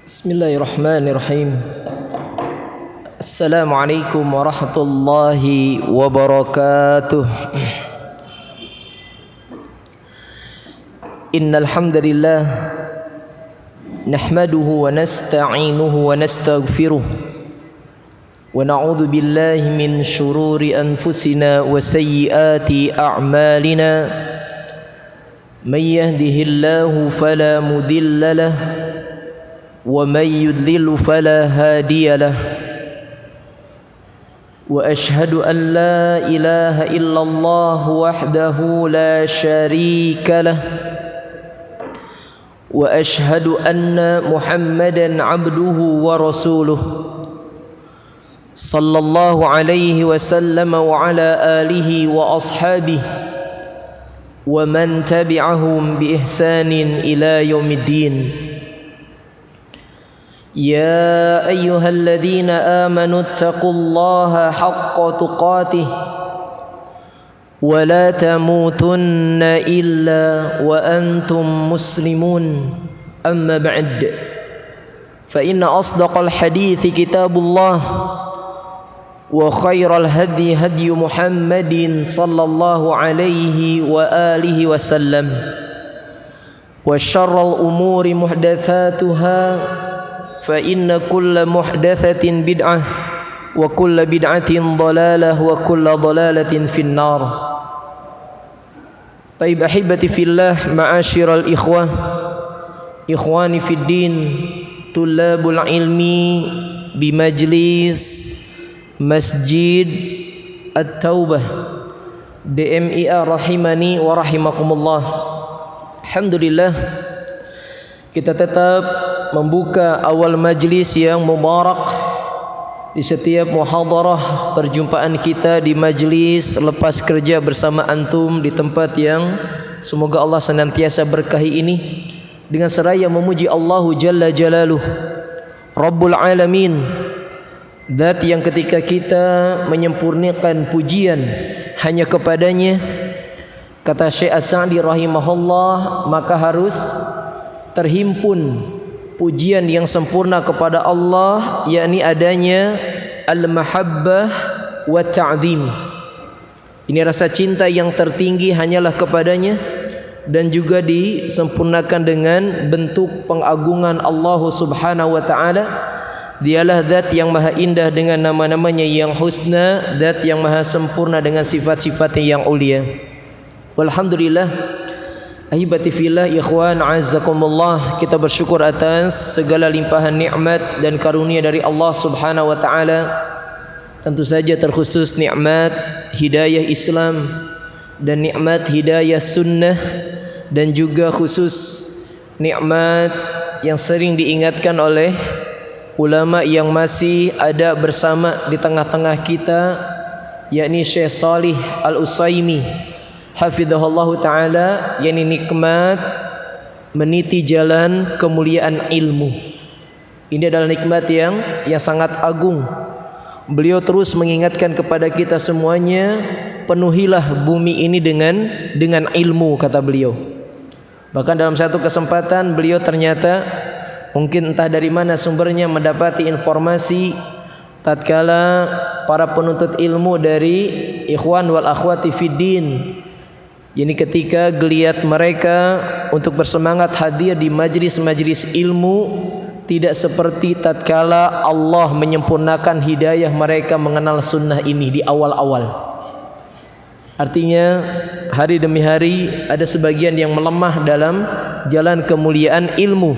Bismillahirrahmanirrahim. Assalamualaikum warahmatullahi wabarakatuh. Innal hamdalillah nahmaduhu wa nasta'inuhu wa nastaghfiruh wa na'udzu billahi min shururi anfusina wa sayyiati a'malina. May yahdihillahu fala mudilla lahu ومن يضلل فلا هادي له وأشهد أن لا إله إلا الله وحده لا شريك له وأشهد أن محمدا عبده ورسوله صلى الله عليه وسلم وعلى آله وأصحابه ومن تبعهم بإحسان إلى يوم الدين. يا أيها الذين آمنوا اتقوا الله حق تقاته ولا تموتن إلا وأنتم مسلمون. أما بعد فإن أصدق الحديث كتاب الله وخير الهدي هدي محمد صلى الله عليه وآله وسلم وشر الأمور محدثاتها فإن كل محدثة بدعة وكل بدعة ضلالة وكل ضلالة في النار. طيب أحبتي في الله معاشر الإخوة إخواني في الدين طلاب العلم بمجلس مسجد التوبة DMIA rahimani wa rahimakumullah. Alhamdulillah kita tetap membuka awal majlis yang mubarak di setiap muhadarah perjumpaan kita di majlis lepas kerja bersama antum di tempat yang semoga Allah senantiasa berkahi ini dengan seraya memuji Allahu Jalla Jalaluh Rabbul Alamin, zat yang ketika kita menyempurnakan pujian hanya kepadanya, kata Syekh As-Sa'di rahimahullah, maka harus terhimpun pujian yang sempurna kepada Allah, yakni adanya al-mahabbah wa ta'zim. Ini rasa cinta yang tertinggi hanyalah kepadanya dan juga disempurnakan dengan bentuk pengagungan Allah Subhanahu wa taala. Dialah zat yang maha indah dengan nama-namanya yang husna, zat yang maha sempurna dengan sifat-sifatnya yang ulia. Walhamdulillah. Ahibati fillah, ikhwan azzakumullah, kita bersyukur atas segala limpahan nikmat dan karunia dari Allah Subhanahu wa taala. Tentu saja terkhusus nikmat hidayah Islam dan nikmat hidayah sunnah, dan juga khusus nikmat yang sering diingatkan oleh ulama yang masih ada bersama di tengah-tengah kita, yakni Syekh Shalih Al-Utsaimin hafizahullahu ta'ala, yakni nikmat meniti jalan kemuliaan ilmu. Ini adalah nikmat yang sangat agung. Beliau terus mengingatkan kepada kita semuanya, penuhilah bumi ini dengan ilmu, kata beliau. Bahkan dalam satu kesempatan beliau ternyata mungkin entah dari mana sumbernya mendapati informasi tatkala para penuntut ilmu dari ikhwan wal akhwati fiddin, ini ketika geliat mereka untuk bersemangat hadir di majlis-majlis ilmu tidak seperti tatkala Allah menyempurnakan hidayah mereka mengenal sunnah ini di awal-awal. Artinya hari demi hari ada sebagian yang melemah dalam jalan kemuliaan ilmu.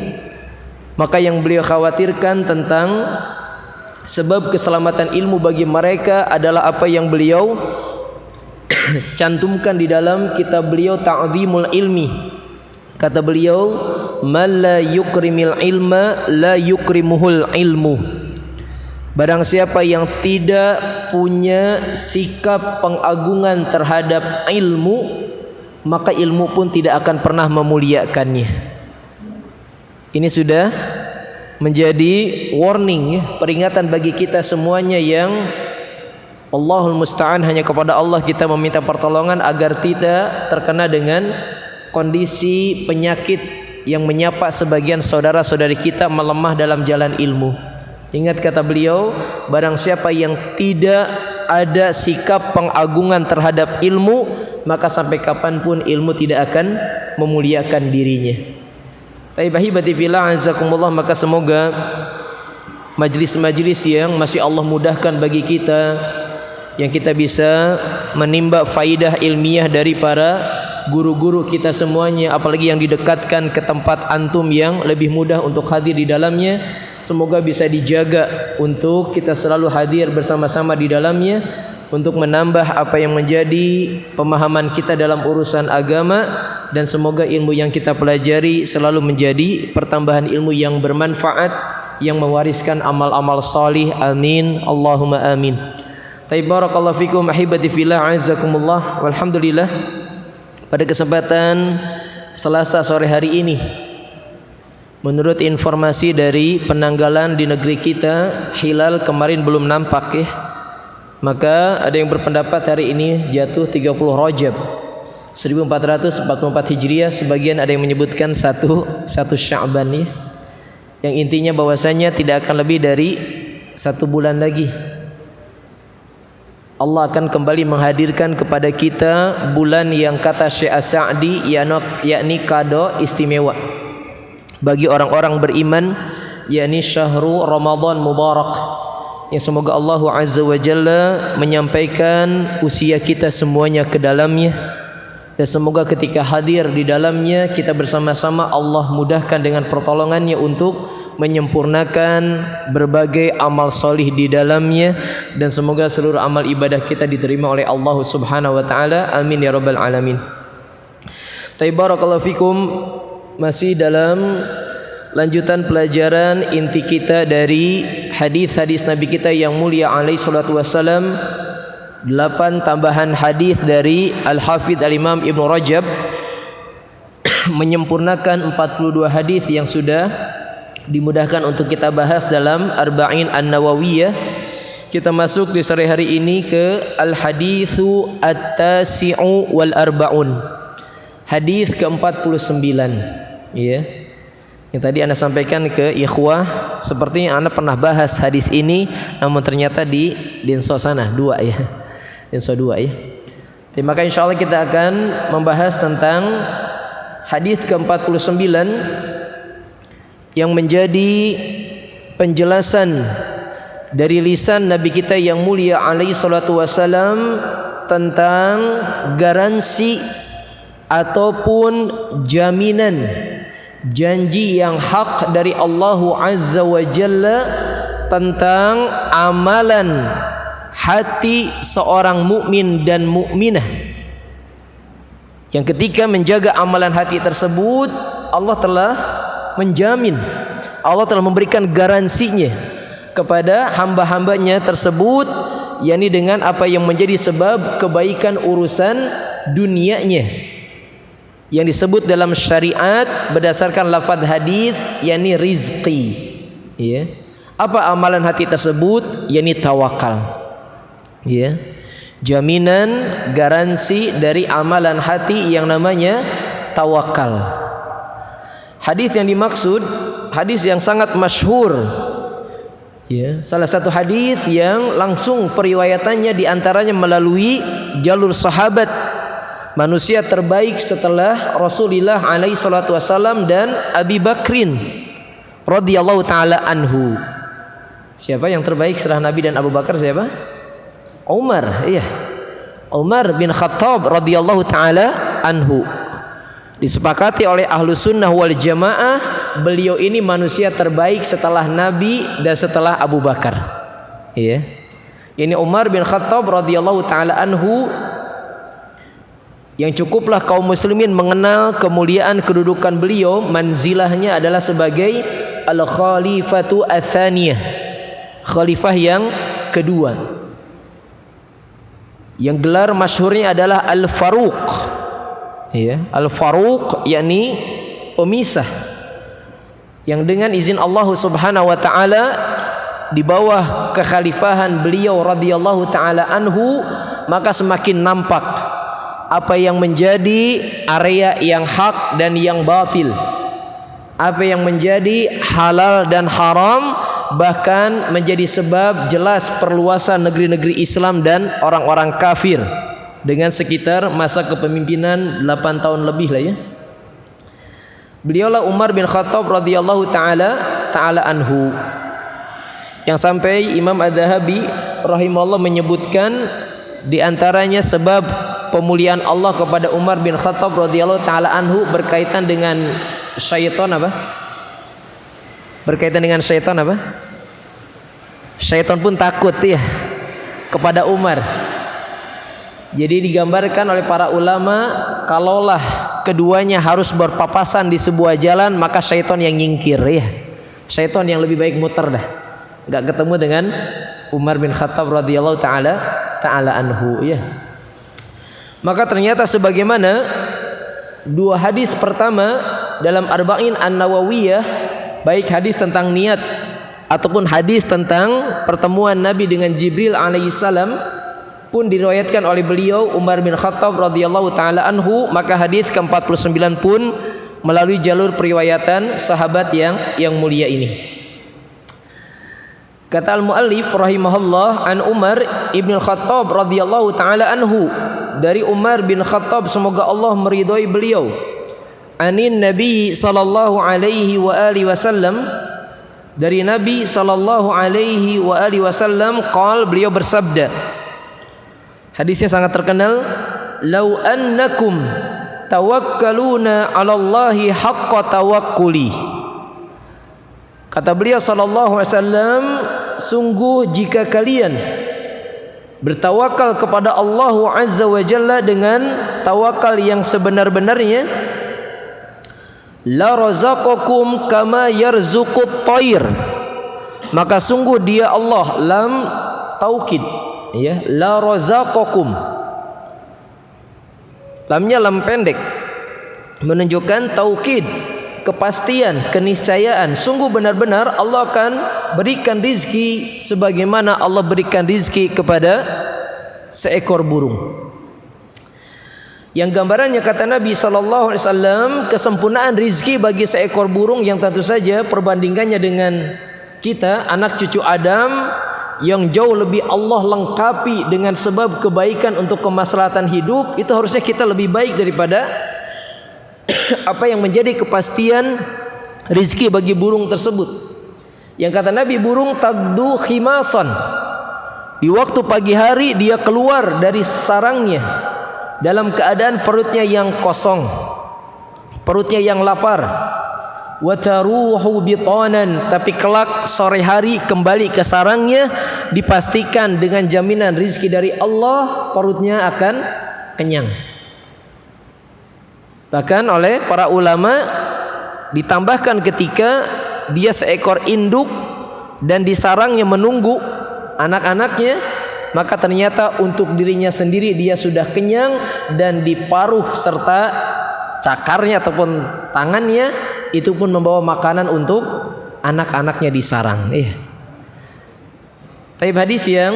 Maka yang beliau khawatirkan tentang sebab keselamatan ilmu bagi mereka adalah apa yang beliau cantumkan di dalam kitab beliau Ta'zimul Ilmi. Kata beliau, man la yukrimil ilma la yukrimuhul ilmu. Barang siapa yang tidak punya sikap pengagungan terhadap ilmu, maka ilmu pun tidak akan pernah memuliakannya. Ini sudah menjadi warning, ya, peringatan bagi kita semuanya yang Allahul Musta'an, hanya kepada Allah kita meminta pertolongan agar tidak terkena dengan kondisi penyakit yang menyapa sebagian saudara-saudari kita melemah dalam jalan ilmu. Ingat kata beliau, barang siapa yang tidak ada sikap pengagungan terhadap ilmu, maka sampai kapanpun ilmu tidak akan memuliakan dirinya. Taibahibati fillah azakumullah, maka semoga majlis-majlis yang masih Allah mudahkan bagi kita, yang kita bisa menimba faidah ilmiah dari para guru-guru kita semuanya, apalagi yang didekatkan ke tempat antum yang lebih mudah untuk hadir di dalamnya, semoga bisa dijaga untuk kita selalu hadir bersama-sama di dalamnya untuk menambah apa yang menjadi pemahaman kita dalam urusan agama, dan semoga ilmu yang kita pelajari selalu menjadi pertambahan ilmu yang bermanfaat, yang mewariskan amal-amal salih. Amin, Allahumma amin. Barakallahu fikum ahibati fillah azakumullah. Walhamdulillah, pada kesempatan Selasa sore hari ini, menurut informasi dari penanggalan di negeri kita, hilal kemarin belum nampak ya. Maka ada yang berpendapat hari ini jatuh 30 Rajab 1444 Hijriah, sebagian ada yang menyebutkan satu Sya'ban ya. Yang intinya bahwasanya tidak akan lebih dari 1 bulan lagi Allah akan kembali menghadirkan kepada kita bulan yang kata Syekh As-Sa'di yakni kado istimewa bagi orang-orang beriman, yakni syahrul Ramadan Mubarak, yang semoga Allah Azza wa Jalla menyampaikan usia kita semuanya ke dalamnya, dan semoga ketika hadir di dalamnya kita bersama-sama Allah mudahkan dengan pertolongannya untuk menyempurnakan berbagai amal solih di dalamnya, dan semoga seluruh amal ibadah kita diterima oleh Allah Subhanahu wa taala. Amin ya rabbal alamin. Barakallahu fikum, masih dalam lanjutan pelajaran inti kita dari hadis-hadis Nabi kita yang mulia alaihi salatu wassalam. 8 tambahan hadis dari Al-Hafidz Al-Imam Ibnu Rajab menyempurnakan 42 hadis yang sudah dimudahkan untuk kita bahas dalam Arba'in An-Nawawiyah. Kita masuk di sore hari ini ke Al-Haditsu At-Tasi'u wal Arba'un, hadis ke-49 ya. Yang tadi Anda sampaikan ke ikhwah, sepertinya Anda pernah bahas hadis ini, namun ternyata di Dinso sana 2 ya. Dinso 2 ya. Maka insyaallah kita akan membahas tentang hadis ke-49 yang menjadi penjelasan dari lisan Nabi kita yang mulia alaihi salatu wasalam tentang garansi ataupun jaminan janji yang hak dari Allah Azza wa Jalla tentang amalan hati seorang mukmin dan mukminah, yang ketika menjaga amalan hati tersebut Allah telah menjamin, Allah telah memberikan garansinya kepada hamba-hambanya tersebut, yakni dengan apa yang menjadi sebab kebaikan urusan dunianya yang disebut dalam syariat berdasarkan lafaz hadis, yakni rizqi ya. Apa amalan hati tersebut? Yakni tawakal ya. Jaminan garansi dari amalan hati yang namanya tawakal. Hadis yang dimaksud hadis yang sangat masyhur ya, salah satu hadis yang langsung periwayatannya diantaranya melalui jalur sahabat manusia terbaik setelah Rasulullah alaihi salatu wasallam dan Abi Bakrin radhiyallahu taala anhu. Siapa yang terbaik setelah Nabi dan Abu Bakar? Siapa? Umar, iya. Umar bin Khattab radhiyallahu taala anhu. Disepakati oleh ahlu sunnah wal jamaah, beliau ini manusia terbaik setelah Nabi dan setelah Abu Bakar ya. Ini Umar bin Khattab radhiyallahu taala anhu, yang cukuplah kaum muslimin mengenal kemuliaan kedudukan beliau. Manzilahnya adalah sebagai al-khalifatu ats-tsaniyah, khalifah yang kedua, yang gelar masyhurnya adalah Al-Faruq ya. Al-Faruq yakni pemisah, yang dengan izin Allah Subhanahu wa taala di bawah kekhalifahan beliau radhiyallahu taala anhu, maka semakin nampak apa yang menjadi area yang hak dan yang batil, apa yang menjadi halal dan haram, bahkan menjadi sebab jelas perluasan negeri-negeri Islam dan orang-orang kafir dengan sekitar masa kepemimpinan 8 tahun lebih lah ya. Beliaulah Umar bin Khattab radhiyallahu taala anhu, yang sampai Imam Adz-Dzahabi rahimahullah menyebutkan di antaranya sebab pemuliaan Allah kepada Umar bin Khattab radhiyallahu taala anhu berkaitan dengan syaitan apa? Berkaitan dengan syaitan apa? Syaitan pun takut ya kepada Umar. Jadi digambarkan oleh para ulama, kalaulah keduanya harus berpapasan di sebuah jalan, maka syaitan yang nyingkir ya. Syaitan yang lebih baik muter dah, enggak ketemu dengan Umar bin Khattab radhiyallahu taala anhu ya. Maka ternyata sebagaimana dua hadis pertama dalam Arba'in An-Nawawiyah, baik hadis tentang niat ataupun hadis tentang pertemuan Nabi dengan Jibril alaihissalam pun diriwayatkan oleh beliau Umar bin Khattab radhiyallahu taala anhu, maka hadis ke-49 pun melalui jalur periwayatan sahabat yang mulia ini. Kata al-muallif rahimahullah, an Umar ibn Khattab radhiyallahu taala anhu, dari Umar bin Khattab semoga Allah meridhai beliau, anin Nabi sallallahu alaihi wa alihi wasallam, dari Nabi sallallahu alaihi wa alihi wasallam, qal, beliau bersabda, hadisnya sangat terkenal, lau annakum tawakkaluna 'ala Allahi haqqa tawakkuli. Kata beliau sallallahu alaihi wasallam, sungguh jika kalian bertawakal kepada Allah Azza wa Jalla dengan tawakal yang sebenar-benarnya, la razaqakum kama yarzuqut thair, maka sungguh dia Allah, lam taukid ya, la razaqakum, lamnya lam pendek menunjukkan taukid, kepastian, keniscayaan. Sungguh benar-benar Allah akan berikan rizki sebagaimana Allah berikan rizki kepada seekor burung. Yang gambarannya kata Nabi SAW, kesempurnaan rizki bagi seekor burung yang tentu saja perbandingannya dengan kita, anak cucu Adam, yang jauh lebih Allah lengkapi dengan sebab kebaikan untuk kemaslahatan hidup, itu harusnya kita lebih baik daripada apa yang menjadi kepastian rizki bagi burung tersebut. Yang kata Nabi, burung tagdu khimasan, di waktu pagi hari dia keluar dari sarangnya dalam keadaan perutnya yang kosong, perutnya yang lapar. Wa taruhu bitanan, tapi kelak sore hari kembali ke sarangnya, dipastikan dengan jaminan rizki dari Allah, perutnya akan kenyang. Bahkan oleh para ulama ditambahkan ketika dia seekor induk dan di sarangnya menunggu anak-anaknya, maka ternyata untuk dirinya sendiri dia sudah kenyang, dan di paruh serta cakarnya ataupun tangannya itu pun membawa makanan untuk anak-anaknya di sarang. Tapi hadis yang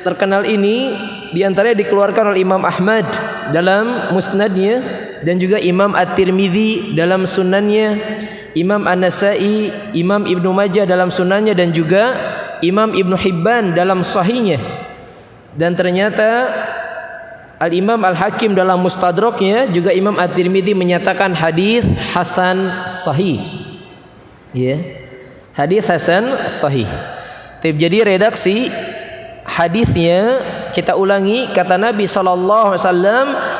terkenal ini diantaranya dikeluarkan oleh Imam Ahmad dalam musnadnya, dan juga Imam At-Tirmidzi dalam sunannya, Imam An-Nasai, Imam Ibnu Majah dalam sunannya, dan juga Imam Ibnu Hibban dalam sahihnya. Dan ternyata Al-Imam Al-Hakim dalam Mustadraknya, juga Imam At-Tirmidzi menyatakan hadis hasan sahih. Ya, hadis hasan sahih. Jadi redaksi hadisnya kita ulangi, kata Nabi SAW,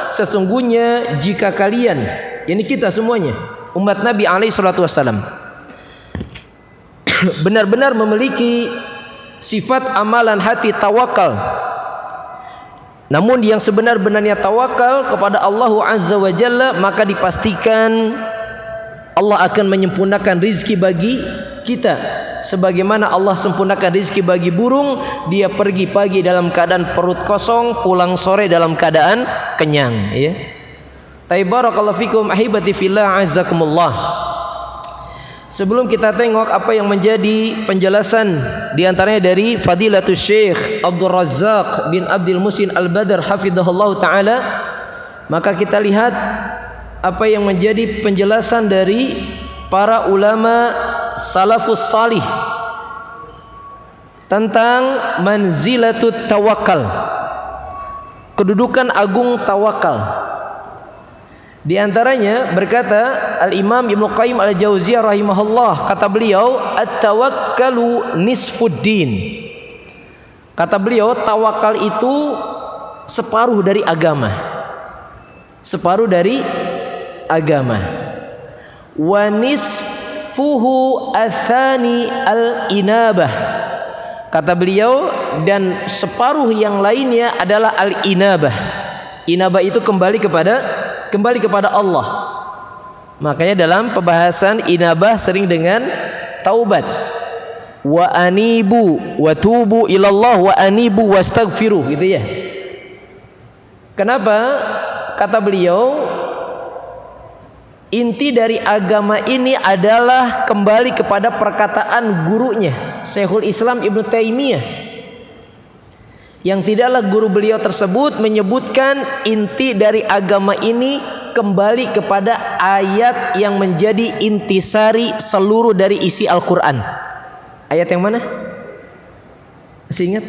sesungguhnya jika kalian, ini kita semuanya umat Nabi SAW, benar-benar memiliki sifat amalan hati tawakal, namun yang sebenar-benarnya tawakal kepada Allah Azza wa Jalla, maka dipastikan Allah akan menyempurnakan rizki bagi kita sebagaimana Allah sempurnakan rizki bagi burung. Dia pergi pagi dalam keadaan perut kosong, pulang sore dalam keadaan kenyang ya. Barakallahu fikum ahibati fillah azakumullah. Sebelum kita tengok apa yang menjadi penjelasan diantaranya dari Fadilatul Syekh Abdul Razzaq bin Abdul Muhsin Al-Badr hafidhahullah ta'ala, maka kita lihat apa yang menjadi penjelasan dari para ulama salafus salih tentang manzilatut tawakal, kedudukan agung tawakal. Di antaranya berkata Al-Imam Ibnu Qayyim Al-Jauziyah rahimahullah, kata beliau, at-tawakkalu nisfuddin. Kata beliau, tawakal itu separuh dari agama. Separuh dari agama. Wa nisfuhu athani al-inabah. Kata beliau, dan separuh yang lainnya adalah al-inabah. Inabah itu kembali kepada Allah. Makanya dalam pembahasan inabah sering dengan taubat. Wa anibu wa tubu ilallah wa anibu wastaghfiruh, gitu ya. Kenapa? Kata beliau, inti dari agama ini adalah kembali kepada perkataan gurunya, Syekhul Islam Ibnu Taimiyah, yang tidaklah guru beliau tersebut menyebutkan inti dari agama ini kembali kepada ayat yang menjadi intisari seluruh dari isi Al-Quran. Ayat yang mana? Masih ingat?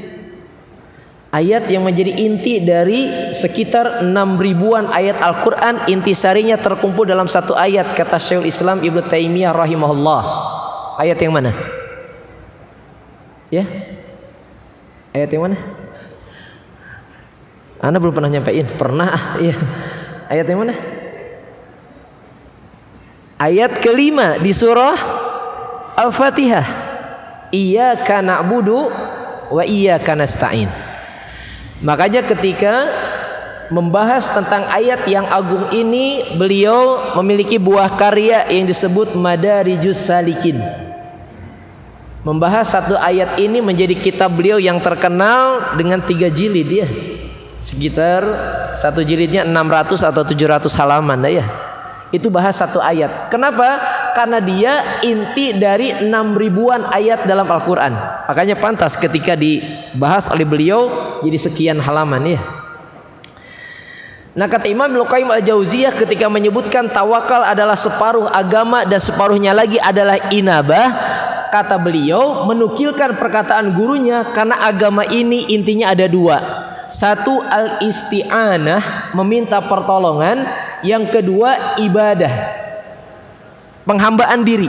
Ayat yang menjadi inti dari sekitar 6.000-an ayat Al-Quran, intisarinya terkumpul dalam satu ayat, kata Syekhul Islam Ibnu Taimiyah rahimahullah. Ayat yang mana? Ya? Ayat yang mana? Anda belum pernah nyampein? Pernah? Iya. Ayat yang mana? Ayat kelima di surah Al-Fatihah. Iyyaka na'budu wa iyyaka nasta'in. Makanya ketika membahas tentang ayat yang agung ini, beliau memiliki buah karya yang disebut Madarijus Salikin. Membahas satu ayat ini menjadi kitab beliau yang terkenal dengan 3 jilid ya. Sekitar satu jilidnya 600 atau 700 halaman ya. Itu bahas satu ayat. Kenapa? Karena dia inti dari 6.000-an ayat dalam Al-Quran. Makanya pantas ketika dibahas oleh beliau jadi sekian halaman ya. Nah, kata Imam Ibnu Qayyim Al-Jauziyah ketika menyebutkan tawakal adalah separuh agama dan separuhnya lagi adalah inabah, kata beliau menukilkan perkataan gurunya karena agama ini intinya ada 2. Satu, al-isti'anah, meminta pertolongan. Yang kedua, ibadah, penghambaan diri.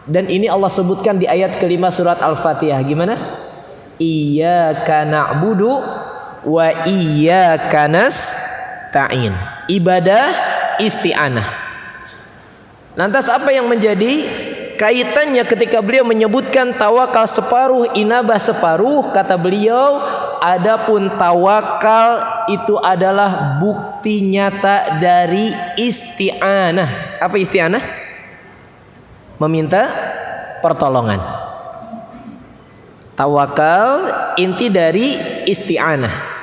Dan ini Allah sebutkan di ayat kelima surat Al-Fatihah. Gimana? Iyyaka na'budu wa iyyaka nasta'in. Ibadah, isti'anah. Lantas apa yang menjadi kaitannya ketika beliau menyebutkan tawakal separuh, inabah separuh? Kata beliau, adapun tawakal itu adalah bukti nyata dari isti'anah. Apa isti'anah? Meminta pertolongan. Tawakal inti dari isti'anah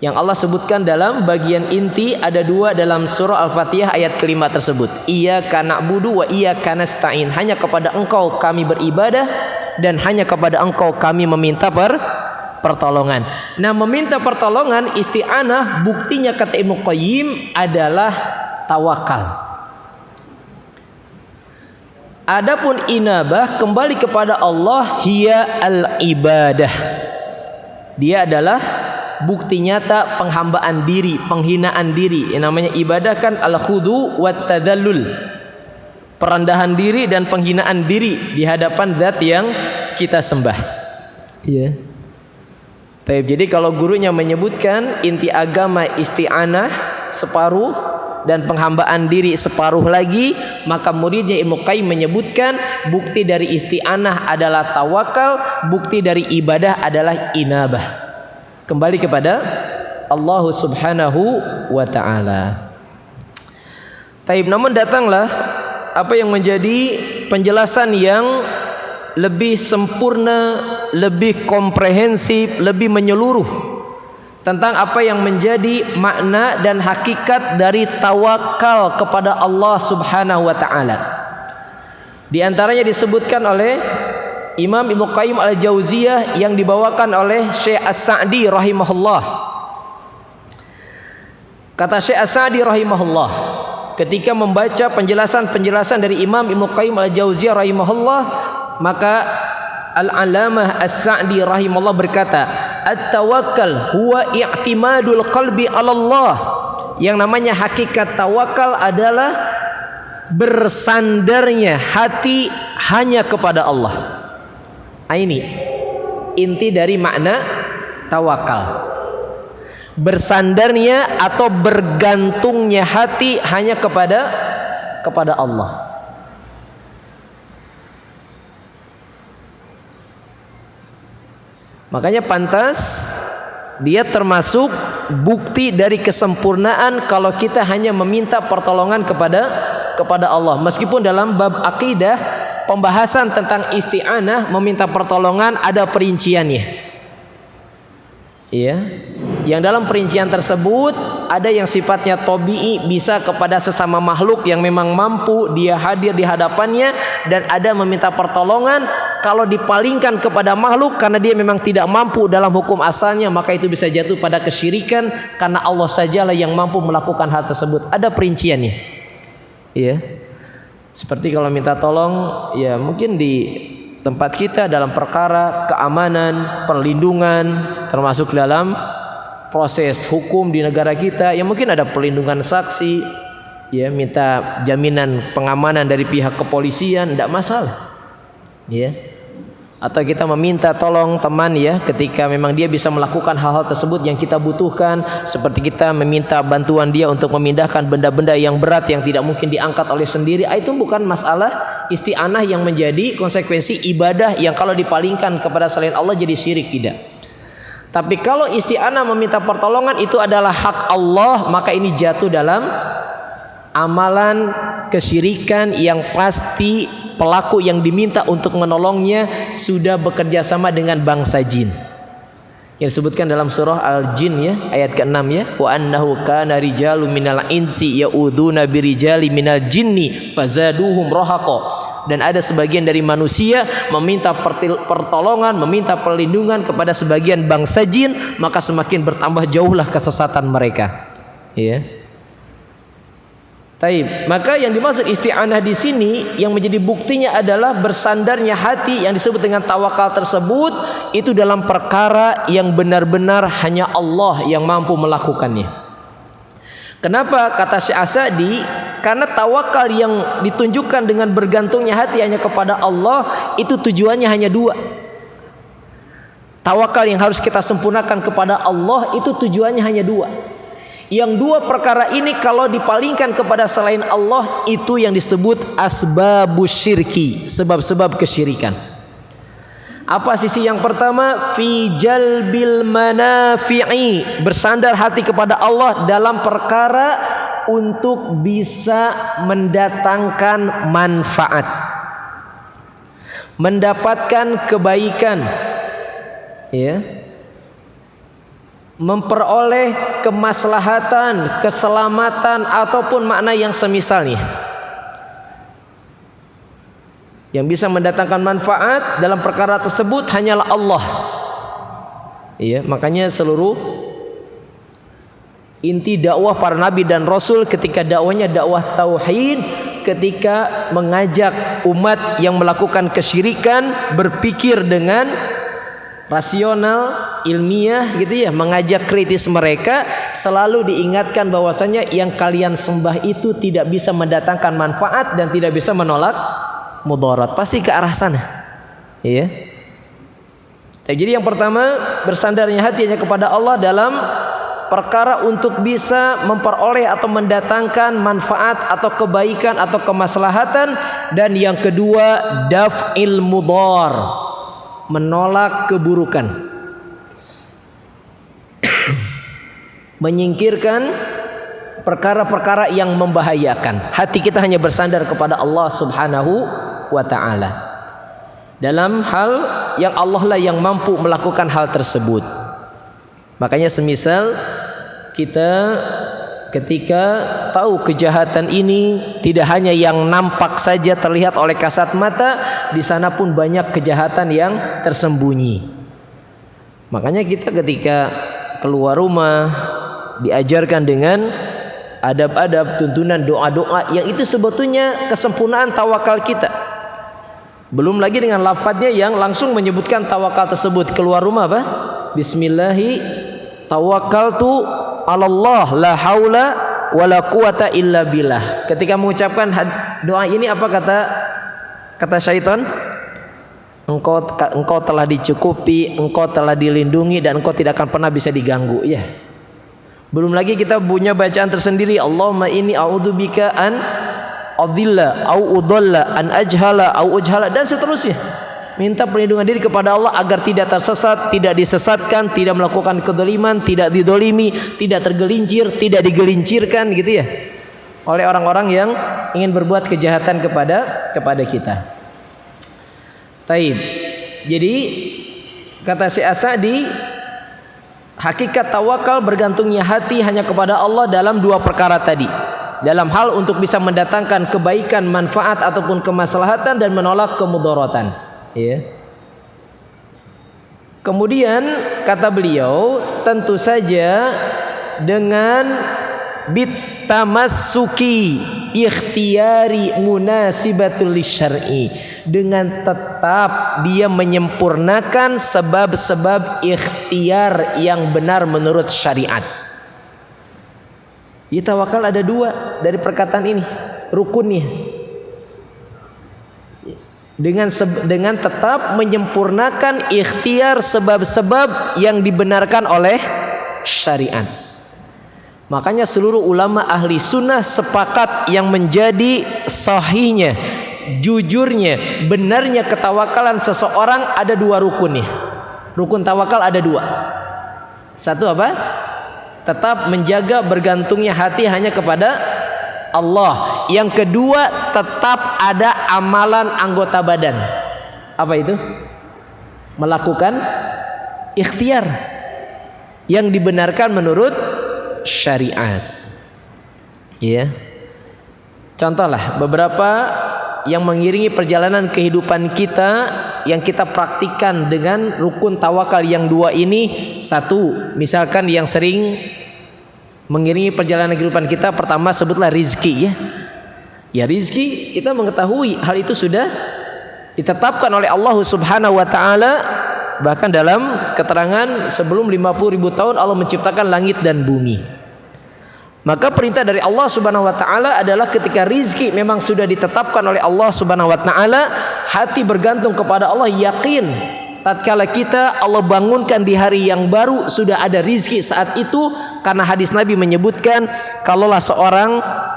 yang Allah sebutkan dalam bagian inti ada 2 dalam surah Al-Fatihah ayat kelima tersebut. Iyyaka na'budu wa iyyaka nasta'in. Hanya kepada Engkau kami beribadah dan hanya kepada Engkau kami meminta pertolongan. Nah, meminta pertolongan, isti'anah, buktinya kata Ibnu Qayyim adalah tawakal. Adapun inabah, kembali kepada Allah, hiya al-ibadah. Dia adalah bukti nyata penghambaan diri, penghinaan diri. Yang namanya ibadah kan al-khudu wat tadallul. Perendahan diri dan penghinaan diri di hadapan zat yang kita sembah. Iya. Baik, jadi kalau gurunya menyebutkan inti agama isti'anah separuh dan penghambaan diri separuh lagi, maka muridnya Ibnu Qayyim menyebutkan bukti dari isti'anah adalah tawakal, bukti dari ibadah adalah inabah. Kembali kepada Allah Subhanahu wa ta'ala. Taib, namun datanglah apa yang menjadi penjelasan yang lebih sempurna, lebih komprehensif, lebih menyeluruh tentang apa yang menjadi makna dan hakikat dari tawakal kepada Allah Subhanahu wa ta'ala. Di antaranya disebutkan oleh Imam Ibnu Qayyim Al-Jauziyah yang dibawakan oleh Syekh As-Sa'di rahimahullah. Kata Syekh As-Sa'di rahimahullah, ketika membaca penjelasan-penjelasan dari Imam Ibnu Qayyim Al-Jauziyah rahimahullah, maka Al-Alamah As-Sa'di rahimahullah berkata, at-tawakkal huwa i'timadul qalbi 'ala Allah. Yang namanya hakikat tawakal adalah bersandarnya hati hanya kepada Allah. Ini inti dari makna tawakal. Bersandarnya atau bergantungnya hati hanya kepada Allah. Makanya pantas dia termasuk bukti dari kesempurnaan kalau kita hanya meminta pertolongan kepada Allah. Meskipun dalam bab akidah pembahasan tentang isti'anah, meminta pertolongan, ada perinciannya. Iya. Yang dalam perincian tersebut ada yang sifatnya tabi'i, bisa kepada sesama makhluk yang memang mampu, dia hadir di hadapannya, dan ada meminta pertolongan kalau dipalingkan kepada makhluk karena dia memang tidak mampu dalam hukum asalnya, maka itu bisa jatuh pada kesyirikan karena Allah sajalah yang mampu melakukan hal tersebut. Ada perinciannya. Iya. Seperti kalau minta tolong, ya mungkin di tempat kita dalam perkara keamanan, perlindungan, termasuk dalam proses hukum di negara kita, ya mungkin ada perlindungan saksi, ya minta jaminan pengamanan dari pihak kepolisian, tidak masalah, ya. Atau kita meminta tolong teman, ya, ketika memang dia bisa melakukan hal-hal tersebut yang kita butuhkan, seperti kita meminta bantuan dia untuk memindahkan benda-benda yang berat yang tidak mungkin diangkat oleh sendiri, itu bukan masalah isti'anah yang menjadi konsekuensi ibadah yang kalau dipalingkan kepada selain Allah jadi syirik, tidak. Tapi kalau isti'anah meminta pertolongan itu adalah hak Allah, maka ini jatuh dalam amalan kesyirikan yang pasti pelaku yang diminta untuk menolongnya sudah bekerja sama dengan bangsa jin. Yang disebutkan dalam surah Al-Jin, ya, ayat ke-6, ya, wa annahu kana rijalun minal insi ya'uduna birijali minal jinni fazaduhum rahaqa. Dan ada sebagian dari manusia meminta pertolongan, meminta perlindungan kepada sebagian bangsa jin, maka semakin bertambah jauhlah kesesatan mereka. Ya. Taib. Maka yang dimaksud isti'anah di sini yang menjadi buktinya adalah bersandarnya hati yang disebut dengan tawakal tersebut itu dalam perkara yang benar-benar hanya Allah yang mampu melakukannya. Kenapa kata Syekh As-Sa'di? Karena tawakal yang ditunjukkan dengan bergantungnya hati hanya kepada Allah itu tujuannya hanya dua. Tawakal yang harus kita sempurnakan kepada Allah itu tujuannya hanya dua. Yang dua perkara ini kalau dipalingkan kepada selain Allah itu yang disebut asbabus syirki, sebab-sebab kesyirikan. Apa sisi yang pertama? Fi jalbil manafi'i, bersandar hati kepada Allah dalam perkara untuk bisa mendatangkan manfaat, mendapatkan kebaikan, ya, memperoleh kemaslahatan, keselamatan ataupun makna yang semisalnya. Yang bisa mendatangkan manfaat dalam perkara tersebut hanyalah Allah. Iya, makanya seluruh inti dakwah para nabi dan rasul ketika dakwahnya dakwah tauhid, ketika mengajak umat yang melakukan kesyirikan berpikir dengan rasional, ilmiah, gitu ya, mengajak kritis mereka, selalu diingatkan bahwasanya yang kalian sembah itu tidak bisa mendatangkan manfaat dan tidak bisa menolak mudarat, pasti ke arah sana. Iya. Jadi yang pertama, bersandarnya hatinya kepada Allah dalam perkara untuk bisa memperoleh atau mendatangkan manfaat atau kebaikan atau kemaslahatan. Dan yang kedua, daf'il mudar, menolak keburukan, menyingkirkan perkara-perkara yang membahayakan. Hati kita hanya bersandar kepada Allah Subhanahu wa ta'ala dalam hal yang Allah lah yang mampu melakukan hal tersebut. Makanya semisal kita ketika tahu kejahatan ini tidak hanya yang nampak saja terlihat oleh kasat mata, di sana pun banyak kejahatan yang tersembunyi. Makanya kita ketika keluar rumah diajarkan dengan adab-adab, tuntunan, doa-doa yang itu sebetulnya kesempurnaan tawakal kita. Belum lagi dengan lafadznya yang langsung menyebutkan tawakal tersebut. Keluar rumah apa? Bismillahi tawakkaltu 'alallah la haula wala quwata illa billah. Ketika mengucapkan doa ini apa kata syaitan? Engkau telah dicukupi, engkau telah dilindungi, dan engkau tidak akan pernah bisa diganggu. Ya. Belum lagi kita punya bacaan tersendiri. Allahumma inni a'udzubika an adilla au udalla an ajhala au ujhala, dan seterusnya. Minta perlindungan diri kepada Allah agar tidak tersesat, tidak disesatkan, tidak melakukan kedzaliman, tidak didolimi, tidak tergelincir, tidak digelincirkan gitu ya oleh orang-orang yang ingin berbuat kejahatan kepada kita. Taib. Jadi kata Syekh As-Sa'di, hakikat tawakal bergantungnya hati hanya kepada Allah dalam dua perkara tadi. Dalam hal untuk bisa mendatangkan kebaikan, manfaat ataupun kemaslahatan, dan menolak kemudaratan. Ya. Kemudian kata beliau, tentu saja dengan bitamassuki ikhtiyari munasibatul lisyar'i, dengan tetap dia menyempurnakan sebab-sebab ikhtiar yang benar menurut syariat. Ya, tawakal ada dua dari perkataan ini, rukunnya. Dengan tetap menyempurnakan ikhtiar sebab-sebab yang dibenarkan oleh syariat. Makanya seluruh ulama ahli sunnah sepakat yang menjadi sahihnya, jujurnya, benarnya ketawakalan seseorang ada dua rukunnya. Rukun tawakal ada dua. Satu apa? Tetap menjaga bergantungnya hati hanya kepada Allah. Yang kedua, tetap ada amalan anggota badan. Apa itu? Melakukan ikhtiar yang dibenarkan menurut syariat. Ya. Contohlah beberapa yang mengiringi perjalanan kehidupan kita yang kita praktikkan dengan rukun tawakal yang dua ini. Satu, misalkan yang sering mengiringi perjalanan kehidupan kita, pertama sebutlah rizki ya. Ya, rizki kita mengetahui hal itu sudah ditetapkan oleh Allah Subhanahu wa taala, bahkan dalam keterangan sebelum 50.000 tahun Allah menciptakan langit dan bumi. Maka perintah dari Allah Subhanahu wa taala adalah ketika rizki memang sudah ditetapkan oleh Allah Subhanahu wa taala, hati bergantung kepada Allah, yakin tatkala kita Allah bangunkan di hari yang baru sudah ada rizki saat itu, karena hadis Nabi menyebutkan kalaulah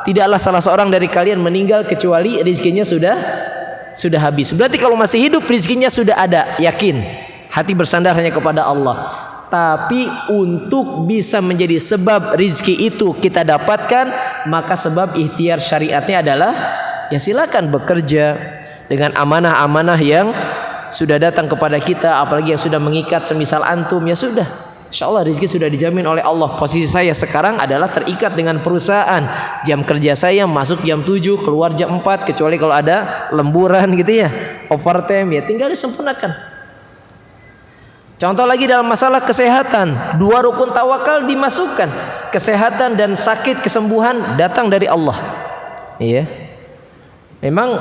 tidaklah salah seorang dari kalian meninggal kecuali rizkinya sudah habis. Berarti kalau masih hidup rizkinya sudah ada, yakin hati bersandar hanya kepada Allah. Tapi untuk bisa menjadi sebab rizki itu kita dapatkan, maka sebab ikhtiar syariatnya adalah ya silakan bekerja dengan amanah-amanah yang sudah datang kepada kita, apalagi yang sudah mengikat semisal antum, ya sudah, insyaallah rizki sudah dijamin oleh Allah. Posisi saya sekarang adalah terikat dengan perusahaan, jam kerja saya masuk jam 7, keluar jam 4, kecuali kalau ada lemburan gitu ya, overtime, ya tinggal disempurnakan. Contoh lagi dalam masalah kesehatan, dua rukun tawakal dimasukkan. Kesehatan dan sakit, kesembuhan datang dari Allah. Iya. Memang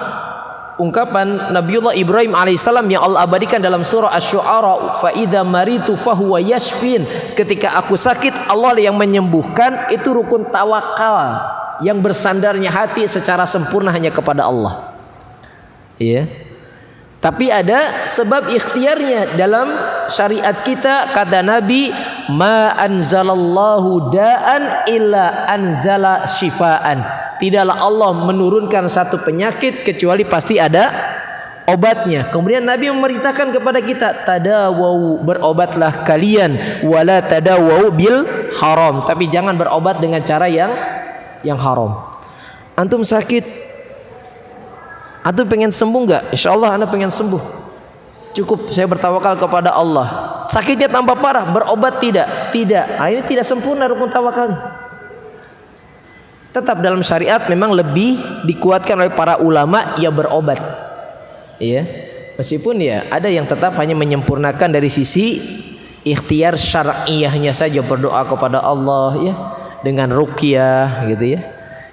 ungkapan Nabiullah Ibrahim alaihissalam yang Allah abadikan dalam surah Asy-Syu'ara, fa idza maritu fahuwa yashfin, ketika aku sakit Allah yang menyembuhkan, itu rukun tawakal yang bersandarnya hati secara sempurna hanya kepada Allah. Iya. Tapi ada sebab ikhtiarnya dalam syariat kita. Kata Nabi, ma anzalallahu da'an illa anzala syifaan. Tidaklah Allah menurunkan satu penyakit kecuali pasti ada obatnya. Kemudian Nabi memerintahkan kepada kita, tadawau, berobatlah kalian, wala tadawau bil haram, tapi jangan berobat dengan cara yang haram. Antum sakit, antum pengen sembuh enggak? Insyaallah anda pengen sembuh. Cukup saya bertawakal kepada Allah. Sakitnya tambah parah, berobat tidak? Tidak. Nah, ini tidak sempurna rukun tawakal. Tetap dalam syariat memang lebih dikuatkan oleh para ulama ya berobat. Iya. Meskipun ya ada yang tetap hanya menyempurnakan dari sisi ikhtiar syar'iyahnya saja, berdoa kepada Allah ya. dengan ruqyah gitu ya.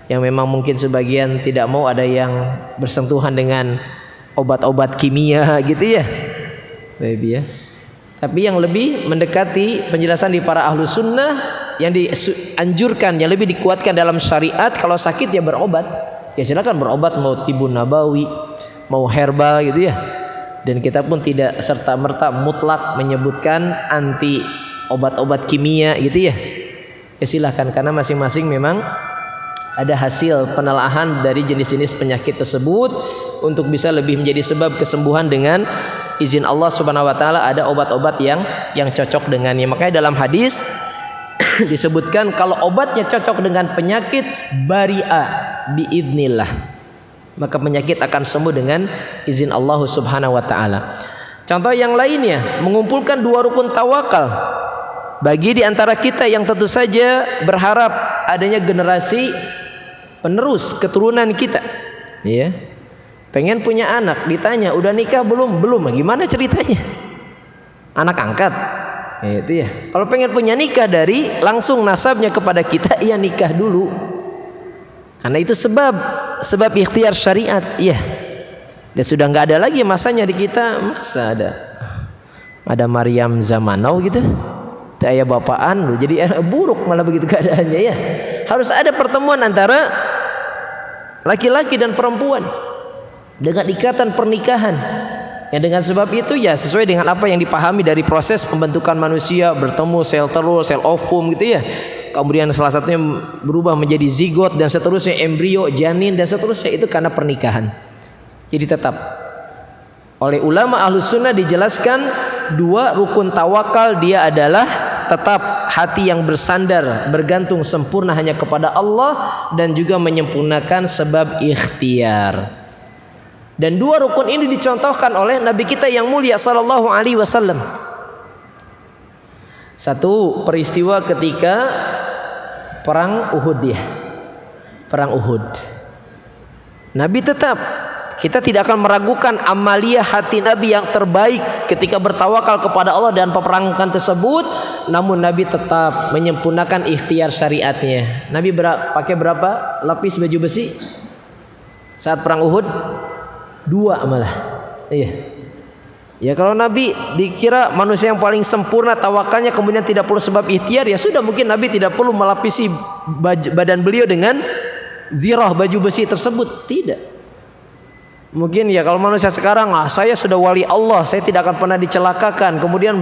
Yang memang mungkin sebagian tidak mau ada yang bersentuhan dengan obat-obat kimia gitu ya. Baik ya. Tapi yang lebih mendekati penjelasan di para ahlu sunnah yang dianjurkan, yang lebih dikuatkan dalam syariat, kalau sakit ya berobat. Ya silakan berobat, mau tibun nabawi, mau herbal gitu ya. Dan kita pun tidak serta-merta mutlak menyebutkan anti obat-obat kimia gitu ya. Ya silakan, karena masing-masing memang ada hasil penelaahan dari jenis-jenis penyakit tersebut untuk bisa lebih menjadi sebab kesembuhan dengan izin Allah Subhanahu wa taala. Ada obat-obat yang cocok dengannya. Makanya dalam hadis disebutkan kalau obatnya cocok dengan penyakit bari'a biidznillah, maka penyakit akan sembuh dengan izin Allah Subhanahu wa taala. Contoh yang lainnya, mengumpulkan dua rukun tawakal bagi di antara kita yang tentu saja berharap adanya generasi penerus keturunan kita. Ya. Pengen punya anak, ditanya udah nikah belum? Belum. Gimana ceritanya? Anak angkat. Ya, itu ya. Kalau pengen punya nikah dari langsung nasabnya kepada kita, ya nikah dulu. Karena itu sebab ikhtiar syariat. Iya. Dan sudah nggak ada lagi masanya di kita. Masa ada Maryam Zamanau gitu. Ayah bapaan lu jadi buruk malah begitu keadaannya ya. Harus ada pertemuan antara laki-laki dan perempuan dengan ikatan pernikahan. Ya dengan sebab itu ya sesuai dengan apa yang dipahami dari proses pembentukan manusia, bertemu sel telur, sel ovum gitu ya. Kemudian salah satunya berubah menjadi zigot dan seterusnya embrio, janin dan seterusnya, itu karena pernikahan. Jadi tetap oleh ulama Ahlus Sunnah dijelaskan dua rukun tawakal dia adalah tetap hati yang bersandar, bergantung sempurna hanya kepada Allah dan juga menyempurnakan sebab ikhtiar. Dan dua rukun ini dicontohkan oleh Nabi kita yang mulia sallallahu alaihi wasallam. Satu peristiwa ketika perang Uhud ya. Perang Uhud. Nabi tetap, kita tidak akan meragukan amaliyah hati Nabi yang terbaik ketika bertawakal kepada Allah dan peperangan tersebut, namun Nabi tetap menyempurnakan ikhtiar syariatnya. Nabi pakai berapa lapis baju besi saat perang Uhud? 2 malah. Iya. Ya kalau Nabi dikira manusia yang paling sempurna tawakalnya kemudian tidak perlu sebab ikhtiar, ya sudah mungkin Nabi tidak perlu melapisi badan beliau dengan zirah baju besi tersebut. Tidak. Mungkin ya kalau manusia sekarang, saya sudah wali Allah, saya tidak akan pernah dicelakakan, kemudian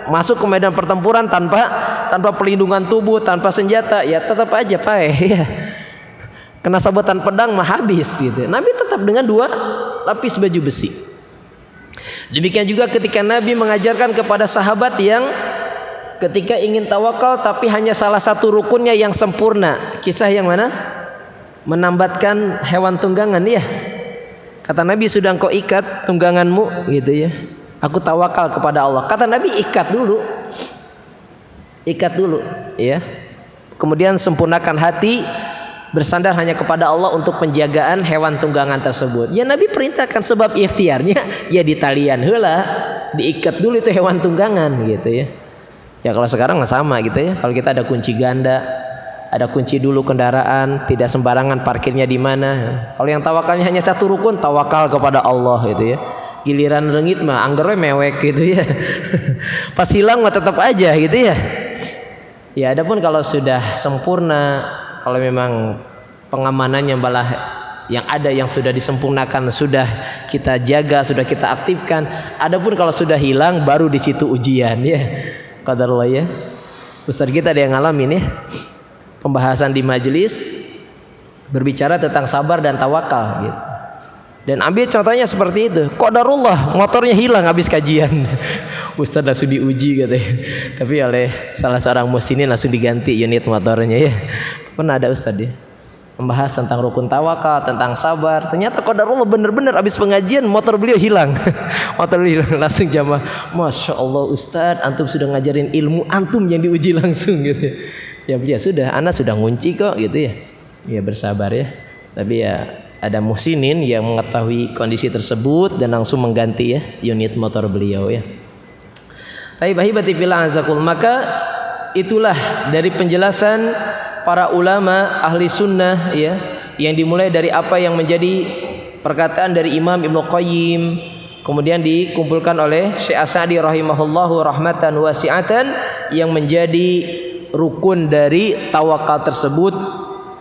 masuk ke medan pertempuran tanpa perlindungan tubuh, tanpa senjata, ya tetap aja ya. Kena sabetan pedang mah habis gitu. Nabi tetap dengan 2 lapis baju besi. Demikian juga ketika Nabi mengajarkan kepada sahabat yang ketika ingin tawakal tapi hanya salah satu rukunnya yang sempurna. Kisah yang mana? Menambatkan hewan tunggangan ya. Kata Nabi, sudah engkau ikat tungganganmu gitu ya. Aku tawakal kepada Allah. Kata Nabi, ikat dulu. Ikat dulu ya. Kemudian sempurnakan hati, bersandar hanya kepada Allah untuk penjagaan hewan tunggangan tersebut. Ya Nabi perintahkan sebab ikhtiarnya ya di talian heula, diikat dulu itu hewan tunggangan gitu ya. Ya kalau sekarang sama gitu ya. Kalau kita ada kunci ganda, ada kunci dulu kendaraan, tidak sembarangan parkirnya di mana. Kalau yang tawakalnya hanya satu rukun, tawakal kepada Allah gitu ya. Giliran rengit mah anggernya mewek gitu ya. Pas hilang mah tetap aja gitu ya. Ya adapun kalau sudah sempurna, kalau memang pengamanannya malah yang ada yang sudah disempurnakan, sudah kita jaga, sudah kita aktifkan. Adapun kalau sudah hilang, baru di situ ujian ya. Qadarullah ya. Ustaz kita ada yang ngalamin ya. Pembahasan di majelis berbicara tentang sabar dan tawakal gitu. Dan ambil contohnya seperti itu. Qadarullah, motornya hilang habis kajian. Ustaz langsung diuji katanya. Tapi oleh salah seorang muslimin langsung diganti unit motornya ya. Pernah ada Ustaz ya membahas tentang rukun tawakal, tentang sabar. Ternyata qadarullah benar-benar habis pengajian motor beliau hilang. Motor beliau hilang, langsung jamaah. Masya Allah Ustaz, antum sudah ngajarin ilmu, antum yang diuji langsung gitu. Ya sudah, anak sudah ngunci kok gitu ya. Ya bersabar ya. Tapi ya ada muhsinin yang mengetahui kondisi tersebut dan langsung mengganti ya unit motor beliau ya. Taib ahibati fillah azakul, maka itulah dari penjelasan para ulama ahli sunnah ya, yang dimulai dari apa yang menjadi perkataan dari Imam Ibnu Qayyim, kemudian dikumpulkan oleh Syekh As-Sa'di rahimahullahu rahmatan wasi'atan, yang menjadi rukun dari tawakal tersebut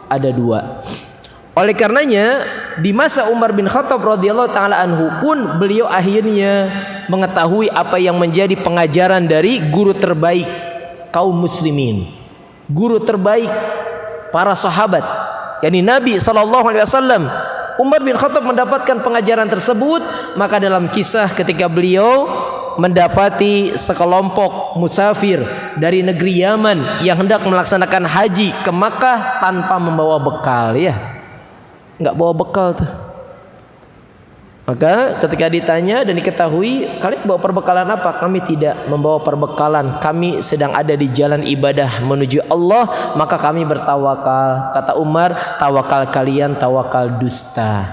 ada 2. Oleh karenanya di masa Umar bin Khattab radhiyallahu taala anhu pun beliau akhirnya mengetahui apa yang menjadi pengajaran dari guru terbaik kaum muslimin, guru terbaik para sahabat, yakni Nabi sallallahu alaihi wasallam. Umar bin Khattab mendapatkan pengajaran tersebut, maka dalam kisah ketika beliau mendapati sekelompok musafir dari negeri Yaman yang hendak melaksanakan haji ke Makkah tanpa membawa bekal, ya, nggak bawa bekal tuh. Maka ketika ditanya dan diketahui, kalian bawa perbekalan apa? Kami tidak membawa perbekalan, kami sedang ada di jalan ibadah menuju Allah, maka kami bertawakal. Kata Umar, tawakal kalian tawakal dusta,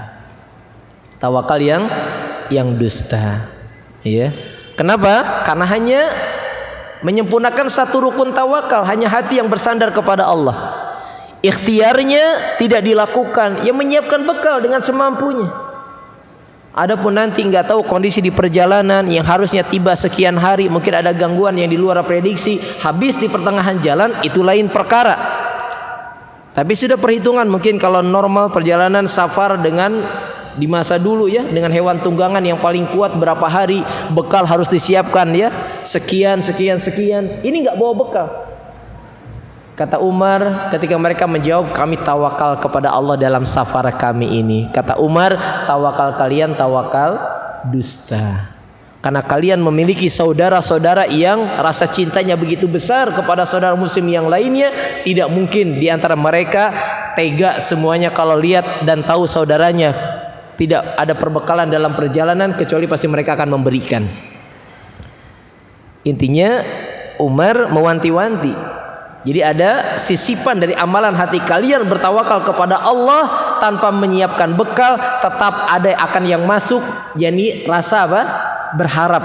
tawakal yang dusta, ya. Kenapa? Karena hanya menyempurnakan satu rukun tawakal, hanya hati yang bersandar kepada Allah. Ikhtiarnya tidak dilakukan, yang menyiapkan bekal dengan semampunya. Adapun nanti nggak tahu kondisi di perjalanan yang harusnya tiba sekian hari, mungkin ada gangguan yang di luar prediksi, habis di pertengahan jalan, itu lain perkara. Tapi sudah perhitungan, mungkin kalau normal perjalanan safar dengan di masa dulu ya, dengan hewan tunggangan yang paling kuat berapa hari, bekal harus disiapkan ya, sekian. Ini nggak bawa bekal. Kata Umar ketika mereka menjawab, kami tawakal kepada Allah dalam safar kami ini. Kata Umar, tawakal kalian tawakal dusta. Karena kalian memiliki saudara-saudara yang rasa cintanya begitu besar kepada saudara muslim yang lainnya, tidak mungkin di antara mereka tega semuanya kalau lihat dan tahu saudaranya tidak ada perbekalan dalam perjalanan, kecuali pasti mereka akan memberikan. Intinya Umar mewanti-wanti. Jadi ada sisipan dari amalan hati kalian bertawakal kepada Allah tanpa menyiapkan bekal, tetap ada akan yang masuk, yakni rasa apa? Berharap.